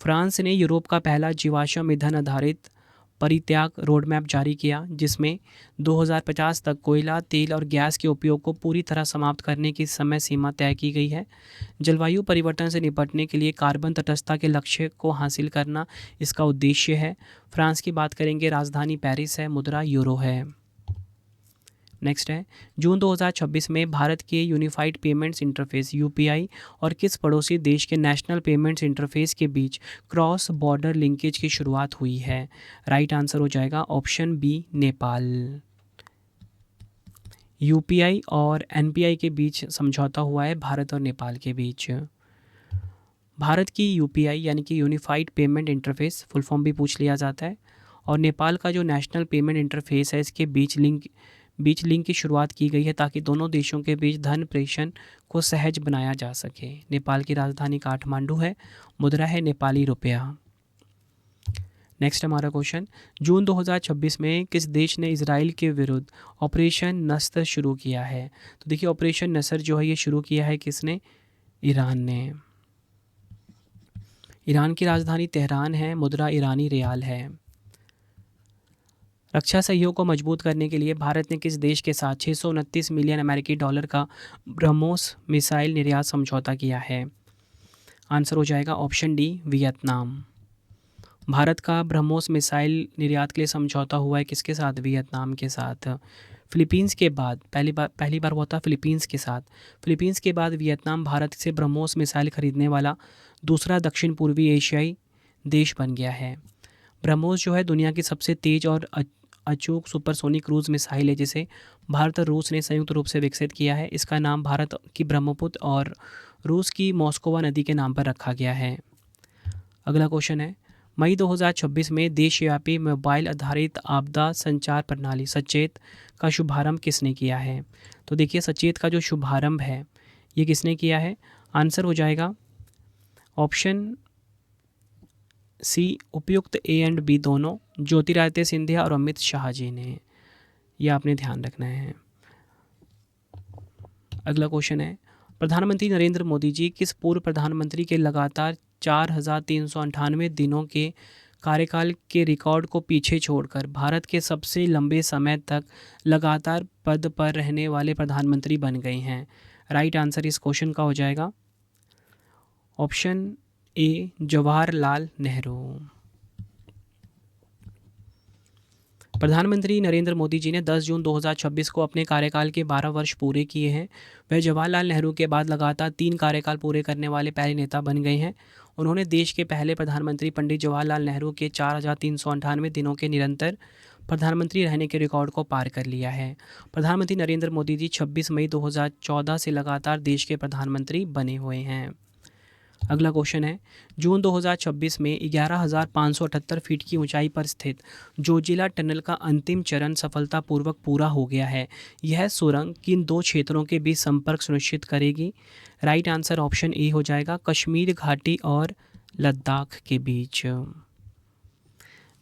फ्रांस ने यूरोप का पहला जीवाश्म ईंधन आधारित परित्याग रोडमैप जारी किया, जिसमें 2050 तक कोयला, तेल और गैस के उपयोग को पूरी तरह समाप्त करने की समय सीमा तय की गई है। जलवायु परिवर्तन से निपटने के लिए कार्बन तटस्थता के लक्ष्य को हासिल करना इसका उद्देश्य है। फ्रांस की बात करेंगे, राजधानी पेरिस है, मुद्रा यूरो है। नेक्स्ट है, जून 2026 में भारत के यूनिफाइड पेमेंट्स इंटरफेस यूपीआई और किस पड़ोसी देश के नेशनल पेमेंट्स इंटरफेस के बीच क्रॉस बॉर्डर लिंकेज की शुरुआत हुई है? राइट आंसर हो जाएगा ऑप्शन बी, नेपाल। यूपीआई और एनपीआई के बीच समझौता हुआ है भारत और नेपाल के बीच। भारत की यूपीआई यानी कि unified payment interface full form भी पूछ लिया जाता है, और नेपाल का जो नेशनल पेमेंट इंटरफेस है इसके बीच लिंक की शुरुआत की गई है ताकि दोनों देशों के बीच धन प्रेषण को सहज बनाया जा सके। नेपाल की राजधानी काठमांडू है, मुद्रा है नेपाली रुपया। नेक्स्ट हमारा क्वेश्चन, जून 2026 में किस देश ने इजराइल के विरुद्ध ऑपरेशन नस्र शुरू किया है? तो देखिए, ऑपरेशन नस्र जो है ये शुरू किया है किसने? ईरान ने। ईरान की राजधानी तेहरान है, मुद्रा ईरानी रियाल है। रक्षा सहयोग को मजबूत करने के लिए भारत ने किस देश के साथ 629 मिलियन अमेरिकी डॉलर का ब्रह्मोस मिसाइल निर्यात समझौता किया है? आंसर हो जाएगा ऑप्शन डी, वियतनाम। भारत का ब्रह्मोस मिसाइल निर्यात के लिए समझौता हुआ है किसके साथ? वियतनाम के साथ। फिलीपींस के बाद पहली बार हुआ था फिलीपींस के साथ। फिलीपींस के बाद वियतनाम भारत से ब्रह्मोस मिसाइल खरीदने वाला दूसरा दक्षिण पूर्वी एशियाई देश बन गया है। ब्रह्मोस जो है दुनिया की सबसे तेज़ और अचूक सुपरसोनिक क्रूज मिसाइल है, जिसे भारत और रूस ने संयुक्त रूप से विकसित किया है। इसका नाम भारत की ब्रह्मपुत्र और रूस की मॉस्कोवा नदी के नाम पर रखा गया है। अगला क्वेश्चन है, मई 2026 में देशव्यापी मोबाइल आधारित आपदा संचार प्रणाली सचेत का शुभारंभ किसने किया है? तो देखिए, सचेत का जो शुभारंभ है ये किसने किया है? आंसर हो जाएगा ऑप्शन सी, उपयुक्त ए एंड बी दोनों, ज्योतिरादित्य सिंधिया और अमित शाह जी ने। यह आपने ध्यान रखना है। अगला क्वेश्चन है, प्रधानमंत्री नरेंद्र मोदी जी किस पूर्व प्रधानमंत्री के लगातार 4,398 दिनों के कार्यकाल के रिकॉर्ड को पीछे छोड़कर भारत के सबसे लंबे समय तक लगातार पद पर रहने वाले प्रधानमंत्री बन गए हैं? राइट आंसर इस क्वेश्चन का हो जाएगा ऑप्शन ए, जवाहरलाल नेहरू। प्रधानमंत्री नरेंद्र मोदी जी ने 10 जून 2026 को अपने कार्यकाल के 12 वर्ष पूरे किए हैं। वह जवाहरलाल नेहरू के बाद लगातार 3 कार्यकाल पूरे करने वाले पहले नेता बन गए हैं। उन्होंने देश के पहले प्रधानमंत्री पंडित जवाहरलाल नेहरू के 4,398 दिनों के निरंतर प्रधानमंत्री रहने के रिकॉर्ड को पार कर लिया है। प्रधानमंत्री नरेंद्र मोदी जी 26 मई 2014 से लगातार देश के प्रधानमंत्री बने हुए हैं। अगला क्वेश्चन है, जून 2026 में 11,578 फीट की ऊंचाई पर स्थित जोजिला टनल का अंतिम चरण सफलतापूर्वक पूरा हो गया है। यह सुरंग किन 2 क्षेत्रों के बीच संपर्क सुनिश्चित करेगी? राइट आंसर ऑप्शन ए हो जाएगा, कश्मीर घाटी और लद्दाख के बीच।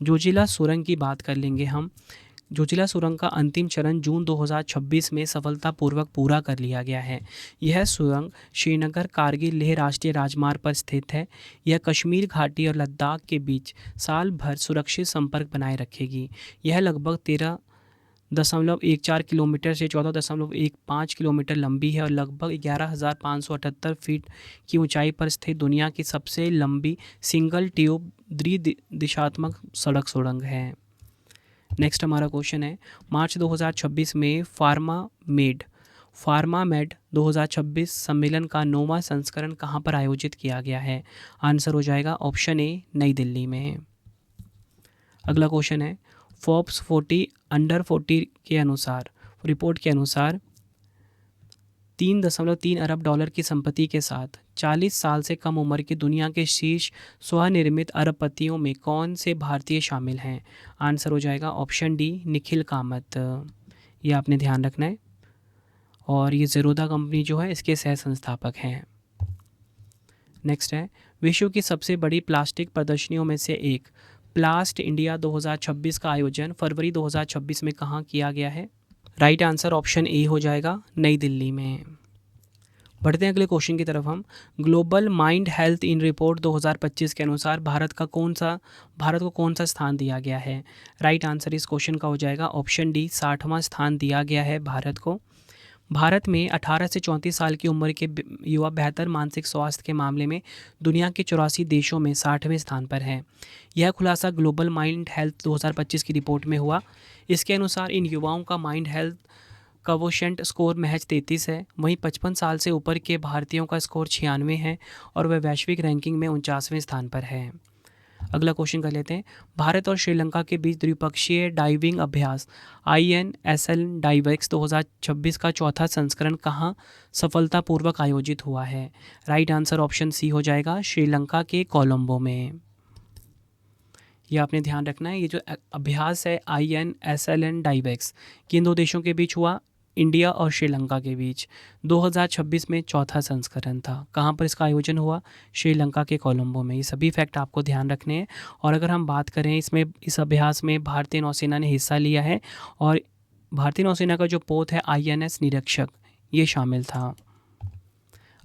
जोजिला सुरंग की बात कर लेंगे हम। जोजिला सुरंग का अंतिम चरण जून 2026 में सफलतापूर्वक पूरा कर लिया गया है। यह सुरंग श्रीनगर कारगिल लेह राष्ट्रीय राजमार्ग पर स्थित है। यह कश्मीर घाटी और लद्दाख के बीच साल भर सुरक्षित संपर्क बनाए रखेगी। यह लगभग 13.14 किलोमीटर से 14.15 किलोमीटर लंबी है और लगभग 11,578 फीट की ऊंचाई पर स्थित दुनिया की सबसे लंबी सिंगल ट्यूब द्विदिशात्मक सड़क सुरंग है। नेक्स्ट हमारा क्वेश्चन है, मार्च 2026 में फार्मामेड 2026 सम्मेलन का 9वां संस्करण कहां पर आयोजित किया गया है? आंसर हो जाएगा ऑप्शन ए, नई दिल्ली में। अगला क्वेश्चन है, फोर्ब्स 40 अंडर 40 के अनुसार रिपोर्ट के अनुसार 3.3 अरब डॉलर की संपत्ति के साथ 40 साल से कम उम्र की दुनिया के शीर्ष स्वनिर्मित अरबपतियों में कौन से भारतीय शामिल हैं? आंसर हो जाएगा ऑप्शन डी, निखिल कामत। ये आपने ध्यान रखना है। और ये ज़ेरोधा कंपनी जो है इसके सह संस्थापक हैं। नेक्स्ट है, विश्व की सबसे बड़ी प्लास्टिक प्रदर्शनियों में से एक प्लास्ट इंडिया 2026 का आयोजन फरवरी 2026 में कहाँ किया गया है? राइट आंसर ऑप्शन ए हो जाएगा, नई दिल्ली में। बढ़ते हैं अगले क्वेश्चन की तरफ हम। ग्लोबल माइंड हेल्थ इन रिपोर्ट 2025 के अनुसार भारत को कौन सा स्थान दिया गया है? राइट आंसर इस क्वेश्चन का हो जाएगा ऑप्शन डी, 60वां स्थान दिया गया है भारत को। भारत में 18 से 34 साल की उम्र के युवा बेहतर मानसिक स्वास्थ्य के मामले में दुनिया के 84 देशों में 60वें स्थान पर है। यह खुलासा ग्लोबल माइंड हेल्थ 2025 की रिपोर्ट में हुआ। इसके अनुसार इन युवाओं का माइंड हेल्थ क्वोशेंट स्कोर महज 33 है। वहीं 55 साल से ऊपर के भारतीयों का स्कोर 96 है और वह वैश्विक रैंकिंग में 49वें स्थान पर है। अगला क्वेश्चन कर लेते हैं। भारत और श्रीलंका के बीच द्विपक्षीय डाइविंग अभ्यास INSL डाइवेक्स 2026 का चौथा संस्करण कहाँ सफलतापूर्वक आयोजित हुआ है? राइट आंसर ऑप्शन सी हो जाएगा, श्रीलंका के कोलंबो में। यह आपने ध्यान रखना है, ये जो अभ्यास है INSL डाइवेक्स किन दो देशों के बीच हुआ? इंडिया और श्रीलंका के बीच। 2026 में चौथा संस्करण था। कहाँ पर इसका आयोजन हुआ? श्रीलंका के कोलंबो में। ये सभी फैक्ट आपको ध्यान रखने हैं। और अगर हम बात करें इस अभ्यास में भारतीय नौसेना ने हिस्सा लिया है और भारतीय नौसेना का जो पोत है INS निरीक्षक, ये शामिल था।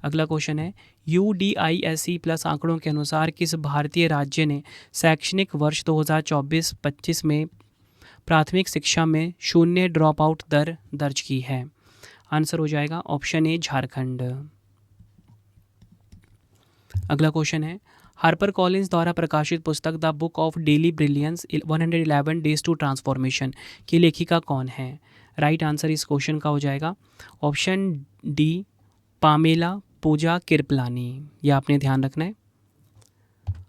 अगला क्वेश्चन है, UDISE प्लस आंकड़ों के अनुसार किस भारतीय राज्य ने शैक्षणिक वर्ष 2024-25 में प्राथमिक शिक्षा में 0 ड्रॉप आउट दर दर्ज की है? आंसर हो जाएगा ऑप्शन ए, झारखंड। अगला क्वेश्चन है, हार्पर कॉलिंस द्वारा प्रकाशित पुस्तक the book of daily brilliance 111 days to transformation की लेखिका कौन है? राइट आंसर इस क्वेश्चन का हो जाएगा ऑप्शन डी, पामेला पूजा किरपलानी। यह आपने ध्यान रखना है।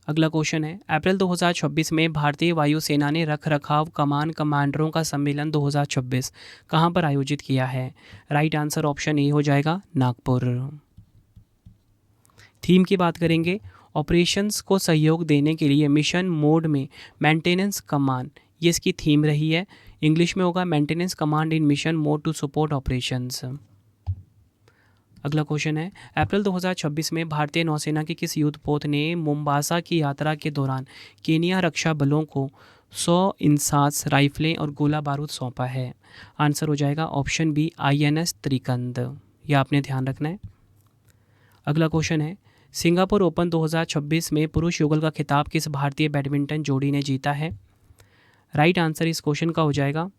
अगला क्वेश्चन है, अप्रैल 2026 में भारतीय वायुसेना ने रख रखाव कमान कमांडरों का सम्मेलन 2026 कहाँ पर आयोजित किया है? राइट आंसर ऑप्शन ए हो जाएगा, नागपुर। थीम की बात करेंगे, ऑपरेशंस को सहयोग देने के लिए मिशन मोड में मेंटेनेंस कमांड, ये इसकी थीम रही है। इंग्लिश में होगा maintenance command in mission mode to support operations. अगला क्वेश्चन है, अप्रैल 2026 में भारतीय नौसेना की किस युद्धपोत ने मोम्बासा की यात्रा के दौरान केनिया रक्षा बलों को 100 इंसास राइफलें और गोला बारूद सौंपा है? आंसर हो जाएगा ऑप्शन बी, INS त्रिकंद। यह आपने ध्यान रखना है। अगला क्वेश्चन है, सिंगापुर ओपन 2026 में पुरुष युगल का खिताब किस भारतीय बैडमिंटन जोड़ी ने जीता है? राइट आंसर इस क्वेश्चन का हो जाएगा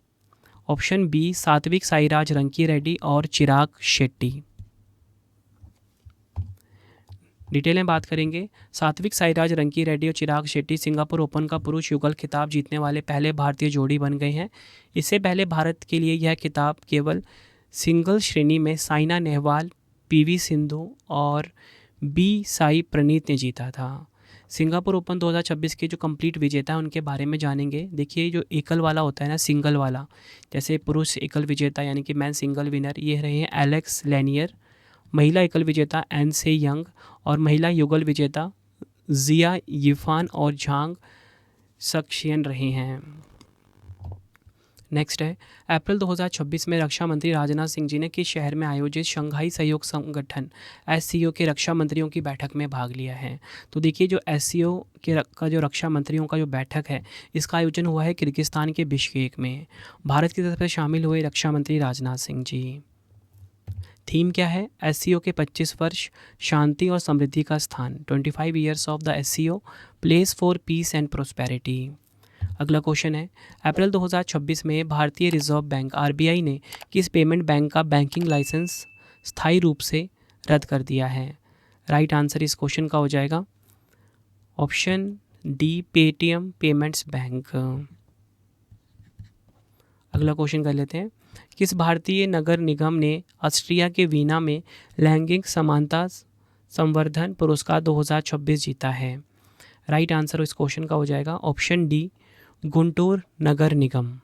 ऑप्शन बी, सात्विक साईराज रंकीरेड्डी और चिराग शेट्टी। डिटेल में बात करेंगे, सात्विक साईराज रंकीरेड्डी और चिराग शेट्टी सिंगापुर ओपन का पुरुष युगल खिताब जीतने वाले पहले भारतीय जोड़ी बन गए हैं। इससे पहले भारत के लिए यह खिताब केवल सिंगल श्रेणी में साइना नेहवाल, PV सिंधु और B साई प्रणीत ने जीता था। सिंगापुर ओपन 2026 के जो कंप्लीट विजेता हैं उनके बारे में जानेंगे। देखिए, जो एकल वाला होता है ना, सिंगल वाला, जैसे पुरुष एकल विजेता यानी कि मैन सिंगल विनर, ये रहे हैं एलेक्स लेनियर। महिला एकल विजेता एन से यंग और महिला युगल विजेता जिया यिफान और झांग सक्शियन रहे हैं। नेक्स्ट है, अप्रैल 2026 में रक्षा मंत्री राजनाथ सिंह जी ने किस शहर में आयोजित शंघाई सहयोग संगठन SCO के रक्षा मंत्रियों की बैठक में भाग लिया है? तो देखिए, जो SCO का जो रक्षा मंत्रियों का जो बैठक है, इसका आयोजन हुआ है किर्गिस्तान के बिश्केक में। भारत की तरफ से शामिल हुए रक्षा मंत्री राजनाथ सिंह जी। थीम क्या है? SCO के 25 वर्ष शांति और समृद्धि का स्थान, 25 years of the SCO place for piece and prosperity. अगला क्वेश्चन है, अप्रैल 2026 में भारतीय रिजर्व बैंक RBI ने किस पेमेंट बैंक का बैंकिंग लाइसेंस स्थायी रूप से रद्द कर दिया है? राइट आंसर इस क्वेश्चन का हो जाएगा option D, Paytm payments bank. अगला क्वेश्चन कर लेते हैं, किस भारतीय नगर निगम ने ऑस्ट्रिया के वीना में लैंगिक समानता संवर्धन पुरस्कार 2026 जीता है? राइट आंसर इस क्वेश्चन का हो जाएगा ऑप्शन डी, गुंटूर नगर निगम।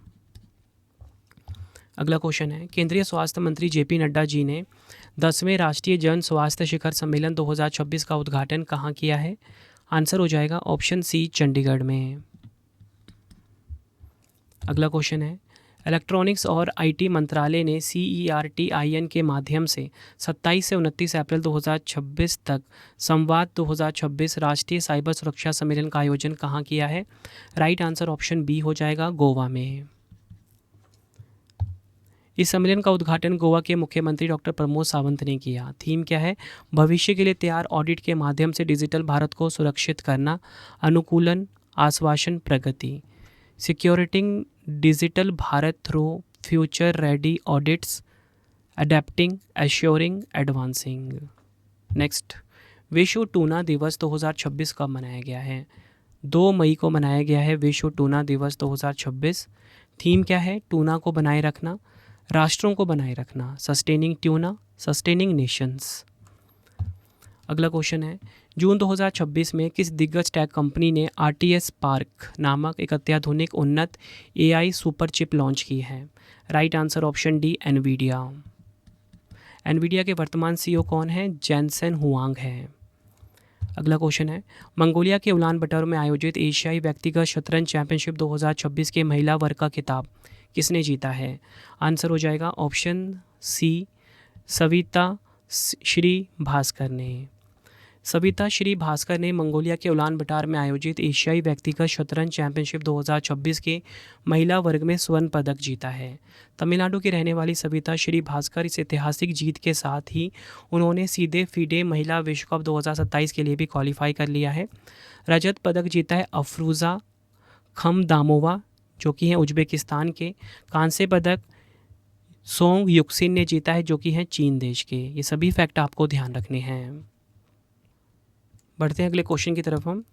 अगला क्वेश्चन है, केंद्रीय स्वास्थ्य मंत्री JP नड्डा जी ने 10वें राष्ट्रीय जन स्वास्थ्य शिखर सम्मेलन 2026 का उद्घाटन कहाँ किया है? आंसर हो जाएगा ऑप्शन सी, चंडीगढ़ में। अगला क्वेश्चन है, इलेक्ट्रॉनिक्स और आईटी मंत्रालय ने CERT-IN के माध्यम से 27 से 29 अप्रैल 2026 तक संवाद 2026 राष्ट्रीय साइबर सुरक्षा सम्मेलन का आयोजन कहाँ किया है? राइट आंसर ऑप्शन बी हो जाएगा, गोवा में। इस सम्मेलन का उद्घाटन गोवा के मुख्यमंत्री डॉक्टर प्रमोद सावंत ने किया। थीम क्या है? भविष्य के लिए तैयार, ऑडिट के माध्यम से डिजिटल भारत को सुरक्षित करना, अनुकूलन, आश्वासन, प्रगति। Securing digital Bharat through future ready audits, adapting, assuring, advancing. Next, विश्व टूना दिवस 2026 कब मनाया गया है? 2 मई को मनाया गया है विश्व टूना दिवस 2026। थीम क्या है? टूना को बनाए रखना, राष्ट्रों को बनाए रखना, सस्टेनिंग ट्यूना, सस्टेनिंग नेशंस। अगला क्वेश्चन है, जून 2026 में किस दिग्गज टेक कंपनी ने RTS स्पार्क नामक एक अत्याधुनिक उन्नत AI सुपर चिप लॉन्च की है? Right answer option D, Nvidia. Nvidia के वर्तमान CEO कौन है? जेनसेन हुआंग है। अगला क्वेश्चन है, मंगोलिया के उलान बटर में आयोजित एशियाई व्यक्तिगत शतरंज चैंपियनशिप 2026 के महिला वर्ग का खिताब किसने जीता है? आंसर हो जाएगा ऑप्शन सी, सविता श्री भास्कर ने। सविता श्री भास्कर ने मंगोलिया के उलान बटार में आयोजित एशियाई व्यक्तिगत शतरंज चैंपियनशिप 2026 के महिला वर्ग में स्वर्ण पदक जीता है। तमिलनाडु की रहने वाली सविता श्री भास्कर इस ऐतिहासिक जीत के साथ ही उन्होंने सीधे फीडे महिला विश्व कप 2027 के लिए भी क्वालिफाई कर लिया है। रजत पदक जीता है अफरूज़ा खमदामोवा जो कि हैं उज्बेकिस्तान के। कांस्य पदक सोंग युक्सिन ने जीता है जो कि हैं चीन देश के। ये सभी फैक्ट आपको ध्यान रखने हैं। बढ़ते हैं अगले क्वेश्चन की तरफ हम।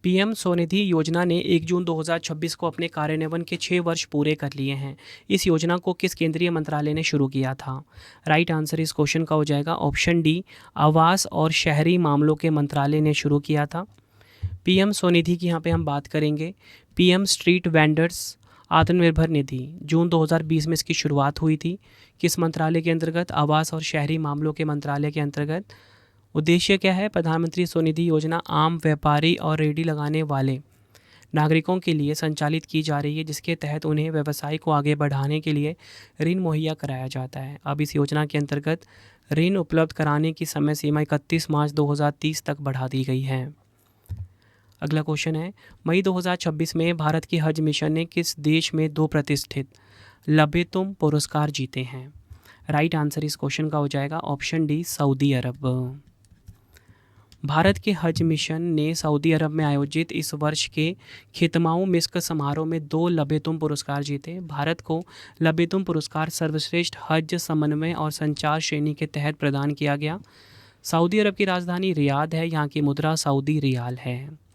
PM स्वनिधि योजना ने 1 जून 2026 को अपने कार्यान्वयन के 6 वर्ष पूरे कर लिए हैं। इस योजना को किस केंद्रीय मंत्रालय ने शुरू किया था? राइट आंसर इस क्वेश्चन का हो जाएगा ऑप्शन डी, आवास और शहरी मामलों के मंत्रालय ने शुरू किया था। PM स्वनिधि की यहाँ पे हम बात करेंगे। PM street vendors Atmanirbhar Nidhi, जून 2020 में इसकी शुरुआत हुई थी। किस मंत्रालय के अंतर्गत? आवास और शहरी मामलों के मंत्रालय के अंतर्गत। उद्देश्य क्या है? प्रधानमंत्री स्वनिधि योजना आम व्यापारी और रेहड़ी लगाने वाले नागरिकों के लिए संचालित की जा रही है, जिसके तहत उन्हें व्यवसाय को आगे बढ़ाने के लिए ऋण मुहैया कराया जाता है। अब इस योजना के अंतर्गत ऋण उपलब्ध कराने की समय सीमा 31 मार्च 2030 तक बढ़ा दी गई है। अगला क्वेश्चन है, मई 2026 में भारत की हज मिशन ने किस देश में 2 प्रतिष्ठित लबेतुम पुरस्कार जीते हैं? राइट आंसर इस क्वेश्चन का हो जाएगा ऑप्शन डी, सऊदी अरब। भारत के हज मिशन ने सऊदी अरब में आयोजित इस वर्ष के खितमाऊ मिस्क समारोह में 2 लबेतुम पुरस्कार जीते। भारत को लबेतुम पुरस्कार सर्वश्रेष्ठ हज समन्वय और संचार श्रेणी के तहत प्रदान किया गया। सऊदी अरब की राजधानी रियाद है, यहाँ की मुद्रा सऊदी रियाल है।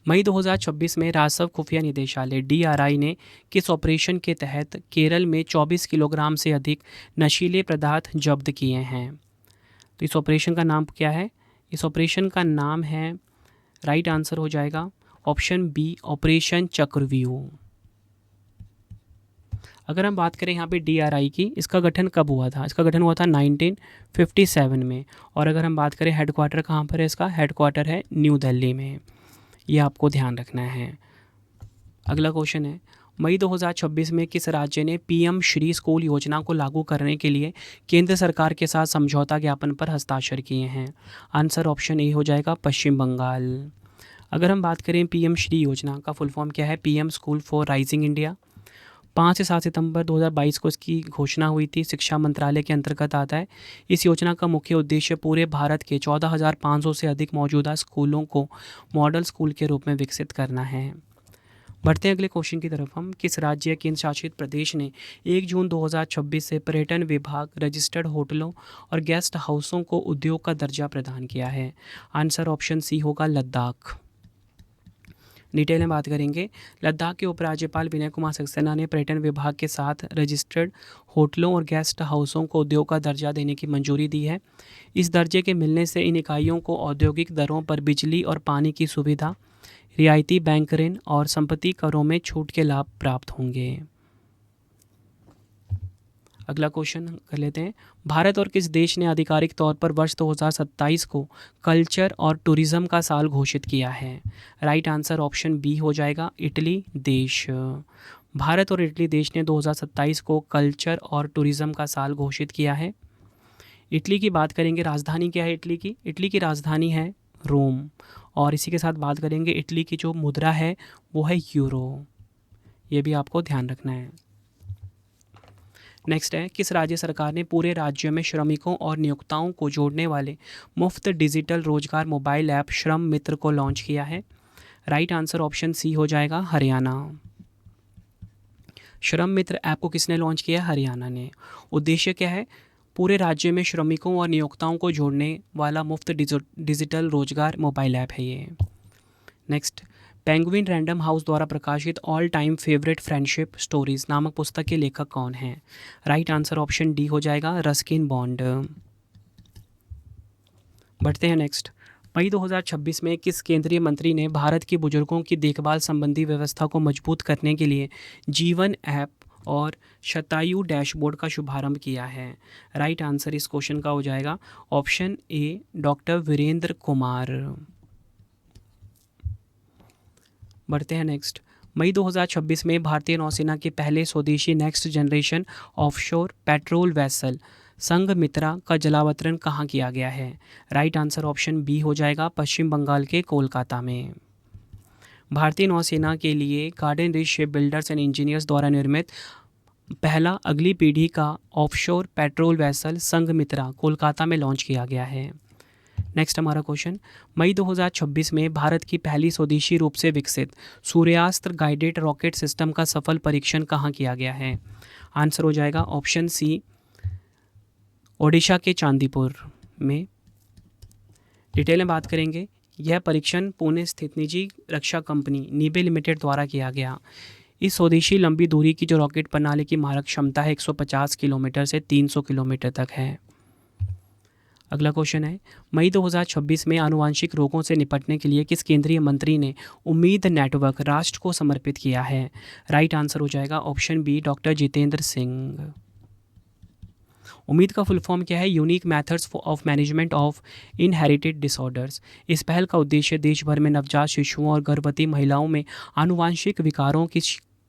मई 2026 में राजस्व खुफिया निदेशालय DRI ने किस ऑपरेशन के तहत केरल में 24 किलोग्राम से अधिक नशीले पदार्थ जब्त किए हैं? तो इस ऑपरेशन का नाम क्या है? इस ऑपरेशन का नाम है, राइट आंसर हो जाएगा ऑप्शन बी, ऑपरेशन चक्रव्यूह। अगर हम बात करें यहाँ पे DRI की, इसका गठन कब हुआ था? इसका गठन हुआ था 1957 में। और अगर हम बात करें हेडक्वार्टर कहाँ पर है, इसका हेडक्वार्टर है न्यू दिल्ली में। ये आपको ध्यान रखना है। अगला क्वेश्चन है, मई 2026 में किस राज्य ने PM श्री स्कूल योजना को लागू करने के लिए केंद्र सरकार के साथ समझौता ज्ञापन पर हस्ताक्षर किए हैं? आंसर ऑप्शन ए हो जाएगा, पश्चिम बंगाल। अगर हम बात करें PM श्री योजना का फुल फॉर्म क्या है? PM school for rising India. 5 से 7 सितंबर 2022 को इसकी घोषणा हुई थी। शिक्षा मंत्रालय के अंतर्गत आता है। इस योजना का मुख्य उद्देश्य पूरे भारत के 14,500 से अधिक मौजूदा स्कूलों को मॉडल स्कूल के रूप में विकसित करना है। बढ़ते हैं अगले क्वेश्चन की तरफ हम। किस राज्य केंद्र शासित प्रदेश ने 1 जून 2026 से पर्यटन विभाग रजिस्टर्ड होटलों और गेस्ट हाउसों को उद्योग का दर्जा प्रदान किया है? आंसर ऑप्शन सी होगा, लद्दाख। डिटेल में बात करेंगे। लद्दाख के उपराज्यपाल विनय कुमार सक्सेना ने पर्यटन विभाग के साथ रजिस्टर्ड होटलों और गेस्ट हाउसों को उद्योग का दर्जा देने की मंजूरी दी है। इस दर्जे के मिलने से इन इकाइयों को औद्योगिक दरों पर बिजली और पानी की सुविधा, रियायती बैंक ऋण और संपत्ति करों में छूट के लाभ प्राप्त होंगे। अगला क्वेश्चन कर लेते हैं। भारत और किस देश ने आधिकारिक तौर पर वर्ष 2027 को कल्चर और टूरिज्म का साल घोषित किया है? राइट आंसर ऑप्शन बी हो जाएगा, इटली देश। भारत और इटली देश ने 2027 को कल्चर और टूरिज्म का साल घोषित किया है। इटली की बात करेंगे, राजधानी क्या है इटली की? इटली की राजधानी है रोम। और इसी के साथ बात करेंगे, इटली की जो मुद्रा है वो है यूरो। ये भी आपको ध्यान रखना है। नेक्स्ट है, किस राज्य सरकार ने पूरे राज्य में श्रमिकों और नियोक्ताओं को जोड़ने वाले मुफ्त डिजिटल रोजगार मोबाइल ऐप श्रम मित्र को लॉन्च किया है? राइट आंसर ऑप्शन सी हो जाएगा, हरियाणा। श्रम मित्र ऐप को किसने लॉन्च किया? हरियाणा ने। उद्देश्य क्या है? पूरे राज्य में श्रमिकों और नियोक्ताओं को जोड़ने वाला मुफ्त डिजिटल रोजगार मोबाइल ऐप है ये। नेक्स्ट, पेंगुइन रैंडम हाउस द्वारा प्रकाशित all time favourite friendship stories नामक पुस्तक के लेखक कौन हैं? राइट आंसर ऑप्शन डी हो जाएगा, रस्किन बॉन्ड। बढ़ते हैं नेक्स्ट। मई 2026 में किस केंद्रीय मंत्री ने भारत के बुजुर्गों की देखभाल संबंधी व्यवस्था को मजबूत करने के लिए जीवन ऐप और शतायु डैशबोर्ड का शुभारंभ किया है? राइट आंसर इस क्वेश्चन का हो जाएगा option A, doctor Virendra Kumar. बढ़ते हैं नेक्स्ट। मई 2026 में भारतीय नौसेना के पहले स्वदेशी next generation offshore patrol vessel Sanghamitra का जलावतरण कहाँ किया गया है? राइट आंसर ऑप्शन बी हो जाएगा, पश्चिम बंगाल के कोलकाता में। भारतीय नौसेना के लिए garden rich ship builders and engineers द्वारा निर्मित पहला अगली पीढ़ी का offshore patrol vessel Sanghamitra Kolkata में लॉन्च किया गया है। नेक्स्ट हमारा क्वेश्चन, मई 2026 में भारत की पहली स्वदेशी रूप से विकसित सूर्यास्त्र गाइडेड रॉकेट सिस्टम का सफल परीक्षण कहाँ किया गया है? आंसर हो जाएगा ऑप्शन सी, ओडिशा के चांदीपुर में। डिटेल में बात करेंगे, यह परीक्षण पुणे स्थित निजी रक्षा कंपनी नीबे लिमिटेड द्वारा किया गया। इस स्वदेशी लंबी दूरी की जो रॉकेट प्रणाली की मारक क्षमता है 150 किलोमीटर से 300 किलोमीटर तक है। अगला क्वेश्चन है, मई 2026 में आनुवांशिक रोगों से निपटने के लिए किस केंद्रीय मंत्री ने उम्मीद नेटवर्क राष्ट्र को समर्पित किया है? राइट आंसर हो जाएगा option B, doctor Jitendra Singh. उम्मीद का फुल फॉर्म क्या है? Unique methods of management of inherited disorders. इस पहल का उद्देश्य देश भर में नवजात शिशुओं और गर्भवती महिलाओं में आनुवांशिक विकारों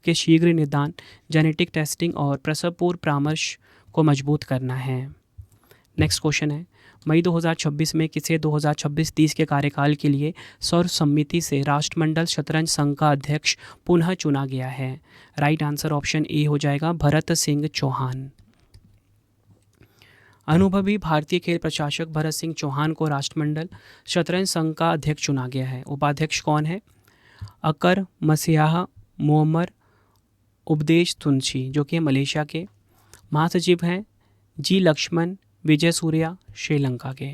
के शीघ्र निदान, जेनेटिक टेस्टिंग और प्रसव पूर्व परामर्श को मजबूत करना है। नेक्स्ट क्वेश्चन है, मई 2026 में किसे 2026-30 के कार्यकाल के लिए सर्वसम्मति से राष्ट्रमंडल शतरंज संघ का अध्यक्ष पुनः चुना गया है? राइट आंसर ऑप्शन ए हो जाएगा, भरत सिंह चौहान। अनुभवी भारतीय खेल प्रशासक भरत सिंह चौहान को राष्ट्रमंडल शतरंज संघ का अध्यक्ष चुना गया है। उपाध्यक्ष कौन है? अकर मसीहा मोअम्मर उपदेश तुनसी, जो कि मलेशिया के। महासचिव हैं जी लक्ष्मण विजय सूर्या, श्रीलंका के।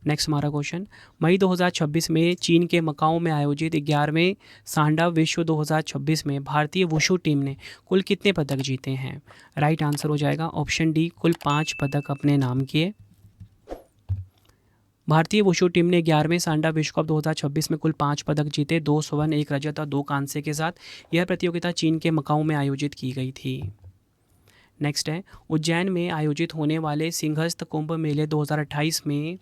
नेक्स्ट हमारा क्वेश्चन, मई 2026 में चीन के मकाओ में आयोजित 11वें सांडा विश्व 2026 में भारतीय वुशु टीम ने कुल कितने पदक जीते हैं? राइट आंसर हो जाएगा ऑप्शन डी, कुल 5 पदक अपने नाम किए। भारतीय वुशु टीम ने 11वें सांडा विश्व कप 2026 में कुल 5 पदक जीते, 2 स्वर्ण, 1 रजत और 2 कांस्य के साथ। यह प्रतियोगिता चीन के मकाओ में आयोजित की गई थी। नेक्स्ट है, उज्जैन में आयोजित होने वाले सिंहस्थ कुंभ मेले 2028 में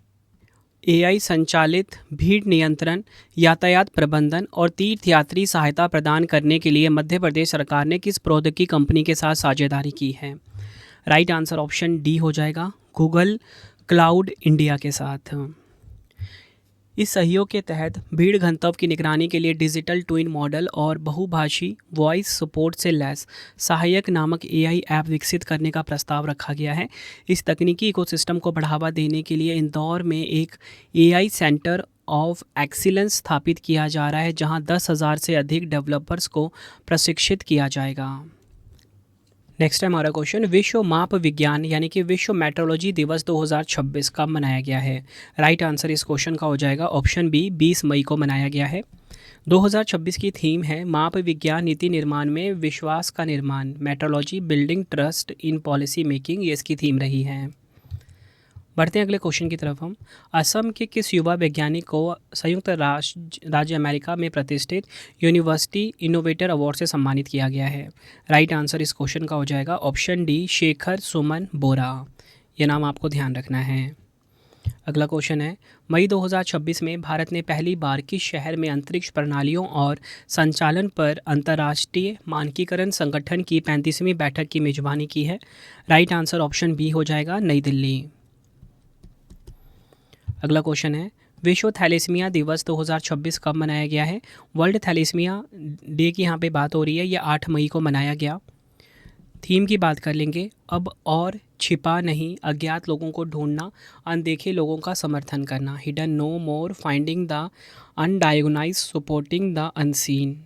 एआई संचालित भीड़ नियंत्रण, यातायात प्रबंधन और तीर्थयात्री सहायता प्रदान करने के लिए मध्य प्रदेश सरकार ने किस प्रौद्योगिकी कंपनी के साथ साझेदारी की है? राइट आंसर ऑप्शन डी हो जाएगा, गूगल क्लाउड इंडिया के साथ। इस सहयोग के तहत भीड़ घनत्व की निगरानी के लिए डिजिटल ट्विन मॉडल और बहुभाषी वॉइस सपोर्ट से लैस सहायक नामक एआई ऐप विकसित करने का प्रस्ताव रखा गया है। इस तकनीकी इकोसिस्टम को बढ़ावा देने के लिए इंदौर में एक एआई सेंटर ऑफ एक्सीलेंस स्थापित किया जा रहा है, जहां 10,000 से अधिक डेवलपर्स को प्रशिक्षित किया जाएगा। नेक्स्ट है हमारा क्वेश्चन, विश्व माप विज्ञान यानी कि विश्व मेट्रोलॉजी दिवस 2026 कब मनाया गया है? राइट आंसर इस क्वेश्चन का हो जाएगा ऑप्शन बी, 20 मई को मनाया गया है। 2026 की थीम है माप विज्ञान नीति निर्माण में विश्वास का निर्माण, metrology building trust in policy making, ये इसकी थीम रही है। बढ़ते हैं अगले क्वेश्चन की तरफ हम। असम के किस युवा वैज्ञानिक को संयुक्त राज्य अमेरिका में प्रतिष्ठित यूनिवर्सिटी इनोवेटर अवार्ड से सम्मानित किया गया है? राइट आंसर इस क्वेश्चन का हो जाएगा ऑप्शन डी, शेखर सुमन बोरा। ये नाम आपको ध्यान रखना है। अगला क्वेश्चन है, मई 2026 में भारत ने पहली बार किस शहर में अंतरिक्ष प्रणालियों और संचालन पर अंतर्राष्ट्रीय मानकीकरण संगठन की 35वीं बैठक की मेजबानी की है? राइट आंसर ऑप्शन बी हो जाएगा, नई दिल्ली। अगला क्वेश्चन है, विश्व थैलेसीमिया दिवस 2026 कब मनाया गया है? वर्ल्ड थैलेसीमिया डे की यहाँ पे बात हो रही है, ये 8 मई को मनाया गया। थीम की बात कर लेंगे, अब और छिपा नहीं, अज्ञात लोगों को ढूंढना, अनदेखे लोगों का समर्थन करना, hidden no more, finding the undiagnosed, supporting the unseen.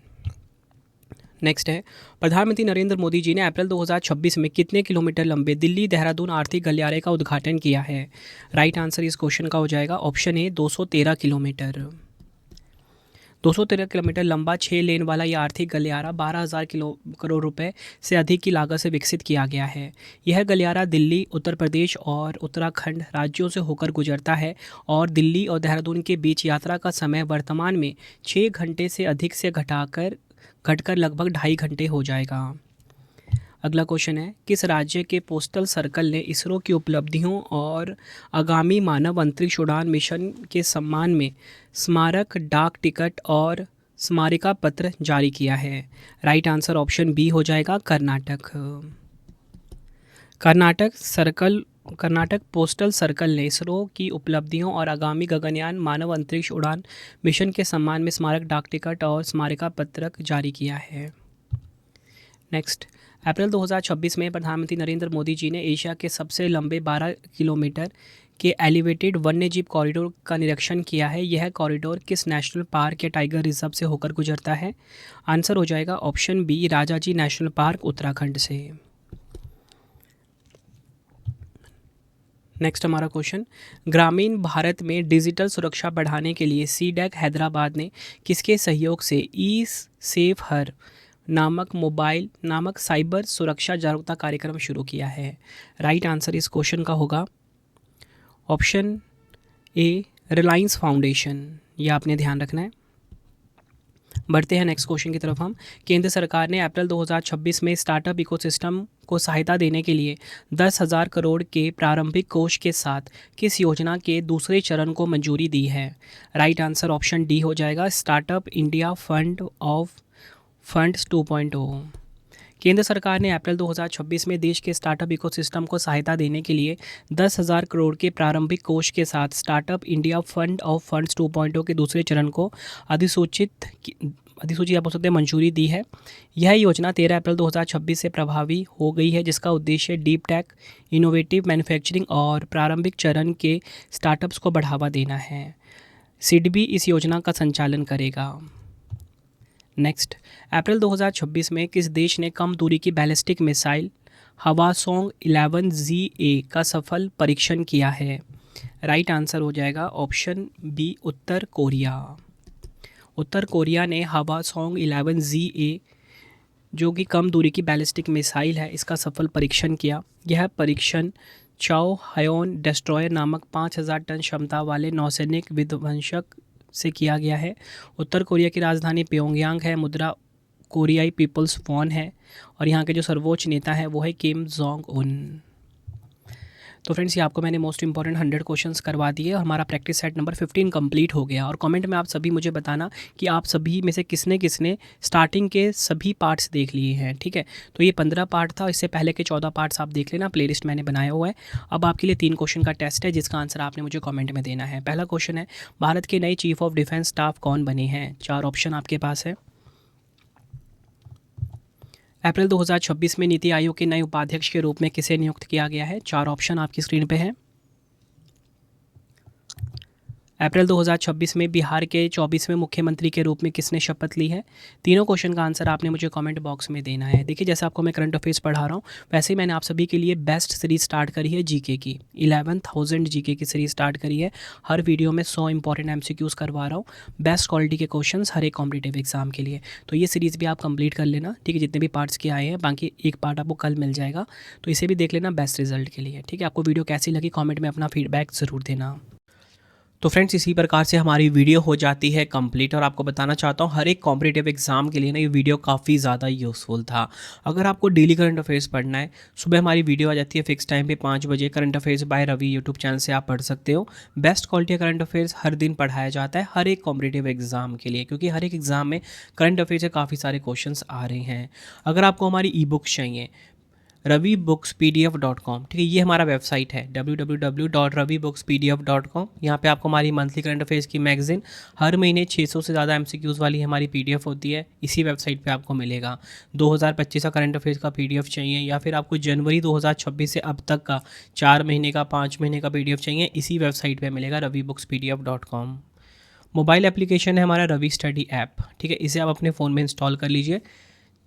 Next है, प्रधानमंत्री नरेंद्र मोदी जी ने अप्रैल 2026 में कितने किलोमीटर लंबे दिल्ली देहरादून आर्थिक गलियारे का उद्घाटन किया है? राइट आंसर इस क्वेश्चन का हो जाएगा ऑप्शन ए, 213 किलोमीटर। 213 किलोमीटर लंबा 6 लेन वाला यह आर्थिक गलियारा 12,000 करोड़ रुपए से अधिक की लागत से विकसित किया गया है। यह गलियारा दिल्ली, उत्तर प्रदेश और उत्तराखंड राज्यों से होकर गुजरता है और दिल्ली और देहरादून के बीच यात्रा का समय वर्तमान में 6 घंटे से अधिक से घटकर लगभग 2.5 घंटे हो जाएगा। अगला क्वेश्चन है, किस राज्य के पोस्टल सर्कल ने इसरो की उपलब्धियों और आगामी मानव अंतरिक्ष उड़ान मिशन के सम्मान में स्मारक डाक टिकट और स्मारिका पत्र जारी किया है? राइट आंसर ऑप्शन बी हो जाएगा, कर्नाटक। कर्नाटक पोस्टल सर्कल ने इसरो की उपलब्धियों और आगामी गगनयान मानव अंतरिक्ष उड़ान मिशन के सम्मान में स्मारक डाक टिकट और स्मारिका पत्रक जारी किया है। नेक्स्ट, अप्रैल 2026 में प्रधानमंत्री नरेंद्र मोदी जी ने एशिया के सबसे लंबे 12 किलोमीटर के एलिवेटेड वन्यजीव कॉरिडोर का निरीक्षण किया है। यह कॉरिडोर किस नेशनल पार्क या टाइगर रिजर्व से होकर गुजरता है? आंसर हो जाएगा option B, Rajaji national park, Uttarakhand से। नेक्स्ट हमारा क्वेश्चन, ग्रामीण भारत में डिजिटल सुरक्षा बढ़ाने के लिए सीडैक हैदराबाद ने किसके सहयोग से ई सेफ हर नामक साइबर सुरक्षा जागरूकता कार्यक्रम शुरू किया है? राइट आंसर इस क्वेश्चन का होगा ऑप्शन ए, रिलायंस फाउंडेशन। ये आपने ध्यान रखना है। बढ़ते हैं नेक्स्ट क्वेश्चन की तरफ हम। केंद्र सरकार ने अप्रैल 2026 में स्टार्टअप इकोसिस्टम को सहायता देने के लिए 10,000 करोड़ के प्रारंभिक कोष के साथ किस योजना के दूसरे चरण को मंजूरी दी है? राइट आंसर ऑप्शन डी हो जाएगा, स्टार्टअप इंडिया फंड्स 2.0। केंद्र सरकार ने अप्रैल 2026 में देश के स्टार्टअप इकोसिस्टम को सहायता देने के लिए 10,000 करोड़ के प्रारंभिक कोष के साथ स्टार्टअप इंडिया फंड्स 2.0 के दूसरे चरण को अधिसूचित आप बोल सकते हैं मंजूरी दी है। यह योजना 13 अप्रैल 2026 से प्रभावी हो गई है, जिसका उद्देश्य डीप टेक, इनोवेटिव मैन्युफैक्चरिंग और प्रारंभिक चरण के स्टार्टअप्स को बढ़ावा देना है। सिडबी इस योजना का संचालन करेगा। नेक्स्ट, अप्रैल 2026 में किस देश ने कम दूरी की बैलिस्टिक मिसाइल हवासोंग 11ZA का सफल परीक्षण किया है? राइट आंसर हो जाएगा ऑप्शन बी, उत्तर कोरिया। उत्तर कोरिया ने हवासोंग 11ZA जो कि कम दूरी की बैलिस्टिक मिसाइल है, इसका सफल परीक्षण किया। यह परीक्षण चाओ हायोन डेस्ट्रॉयर नामक 5,000 टन क्षमता वाले नौसैनिक विध्वंसक से किया गया है। उत्तर कोरिया की राजधानी प्योंगयांग है, मुद्रा कोरियाई पीपल्स फोन है और यहाँ के जो सर्वोच्च नेता है वो है किम जोंग उन। तो फ्रेंड्स, ये आपको मैंने मोस्ट इंपॉर्टेंट 100 क्वेश्चंस करवा दिए और हमारा प्रैक्टिस सेट नंबर 15 कंप्लीट हो गया। और कमेंट में आप सभी मुझे बताना कि आप सभी में से किसने किसने स्टार्टिंग के सभी पार्ट्स देख लिए हैं। ठीक है, तो ये 15 पार्ट था, इससे पहले के 14 पार्ट्स आप देख लेना, प्लेलिस्ट मैंने बनाया हुआ है। अब आपके लिए 3 क्वेश्चन का टेस्ट है जिसका आंसर आपने मुझे कॉमेंट में देना है। पहला क्वेश्चन है, भारत के नए चीफ ऑफ डिफेंस स्टाफ कौन बने हैं? 4 ऑप्शन आपके पास है। अप्रैल 2026 में नीति आयोग के नए उपाध्यक्ष के रूप में किसे नियुक्त किया गया है? 4 ऑप्शन आपकी स्क्रीन पे है। अप्रैल 2026 में बिहार के 24वें मुख्यमंत्री के रूप में किसने शपथ ली है? तीनों क्वेश्चन का आंसर आपने मुझे कमेंट बॉक्स में देना है। देखिए, जैसे आपको मैं करंट अफेयर्स पढ़ा रहा हूँ, वैसे ही मैंने आप सभी के लिए बेस्ट सीरीज स्टार्ट करी है जीके की। 11,000 जीके की सीरीज स्टार्ट करी है। हर वीडियो में 100 इंपॉर्टेंट एमसीक्यूज़ करवा रहा हूँ, बेस्ट क्वालिटी के क्वेश्चन हर एक कॉम्पिटेटिव एग्जाम के लिए। तो ये सीरीज़ भी आप कंप्लीट कर लेना, ठीक है, जितने भी पार्ट्स के आए हैं। बाकी एक पार्ट आपको कल मिल जाएगा, तो इसे भी देख लेना बेस्ट रिजल्ट के लिए, ठीक है। आपको वीडियो कैसी लगी कमेंट में अपना फीडबैक ज़रूर देना। तो फ्रेंड्स, इसी प्रकार से हमारी वीडियो हो जाती है कंप्लीट। और आपको बताना चाहता हूँ, हर एक कॉम्पिटिटिव एग्जाम के लिए ना ये वीडियो काफ़ी ज़्यादा यूज़फुल था। अगर आपको डेली करंट अफेयर्स पढ़ना है, सुबह हमारी वीडियो आ जाती है फिक्स टाइम पे 5 बजे, current affairs by Ravi YouTube channel से आप पढ़ सकते हो। बेस्ट क्वालिटी करंट अफेयर्स हर दिन पढ़ाया जाता है हर एक कॉम्पिटिटिव एग्जाम के लिए, क्योंकि हर एक एग्जाम में करंट अफेयर्स से काफ़ी सारे क्वेश्चन आ रहे हैं। अगर आपको हमारी ई बुक्स चाहिए, ravibooks.pdf.com, ठीक है, ये हमारा वेबसाइट है www.ravibooks.pdf.com। यहाँ पे आपको हमारी मंथली करंट अफेयर्स की मैगजीन हर महीने 600 से ज़्यादा एमसीक्यूज़ वाली हमारी पीडीएफ होती है, इसी वेबसाइट पे आपको मिलेगा। 2025 का करंट अफेयर्स का पीडीएफ चाहिए, या फिर आपको जनवरी 2026 से अब तक का 4 महीने का 5 महीने का पीडीएफ चाहिए, इसी वेबसाइट पर मिलेगा ravibooks.pdf.com। मोबाइल एप्लीकेशन है हमारा रवि स्टडी ऐप, ठीक है, इसे आप अपने फ़ोन में इंस्टॉल कर लीजिए।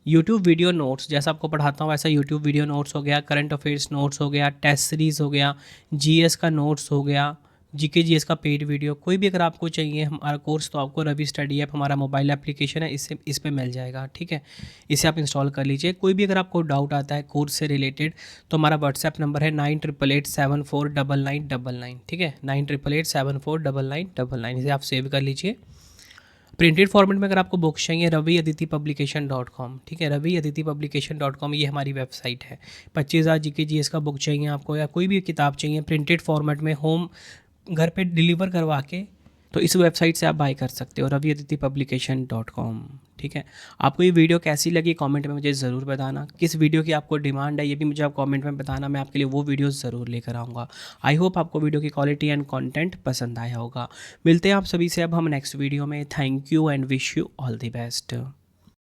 यूट्यूब वीडियो नोट्स, जैसा आपको पढ़ाता हूँ वैसा यूट्यूब वीडियो नोट्स हो गया, करंट अफेयर्स नोट्स हो गया, टेस्ट सीरीज़ हो गया, जीएस का नोट्स हो गया, जीके जीएस का पेड वीडियो, कोई भी अगर आपको चाहिए हमारा कोर्स, तो आपको रवि स्टडी ऐप हमारा मोबाइल एप्लीकेशन है, इस पे मिल जाएगा, ठीक है। इसे आप इंस्टॉल कर लीजिए। कोई भी अगर आपको डाउट आता है कोर्स से रिलेटेड, तो हमारा व्हाट्सएप नंबर है 9888749999, ठीक है, 9888749999, इसे आप सेव कर लीजिए। प्रिंटेड फॉर्मेट में अगर आपको बुक्स चाहिए, raviaditipublication.com, ठीक है, raviaditipublication.com, ये हमारी वेबसाइट है। 25,000 जीके जीएस का बुक चाहिए आपको, या कोई भी किताब चाहिए प्रिंटेड फॉर्मेट में, होम घर पे डिलीवर करवा के, तो इस वेबसाइट से आप बाय कर सकते हो, raviaditipublication.com, ठीक है। आपको ये वीडियो कैसी लगी कमेंट में मुझे ज़रूर बताना। किस वीडियो की आपको डिमांड है ये भी मुझे आप कमेंट में बताना, मैं आपके लिए वो वीडियो ज़रूर लेकर आऊँगा। आई होप आपको वीडियो की क्वालिटी एंड कंटेंट पसंद आया होगा। मिलते हैं आप सभी से अब हम नेक्स्ट वीडियो में। Thank you and wish you all the best.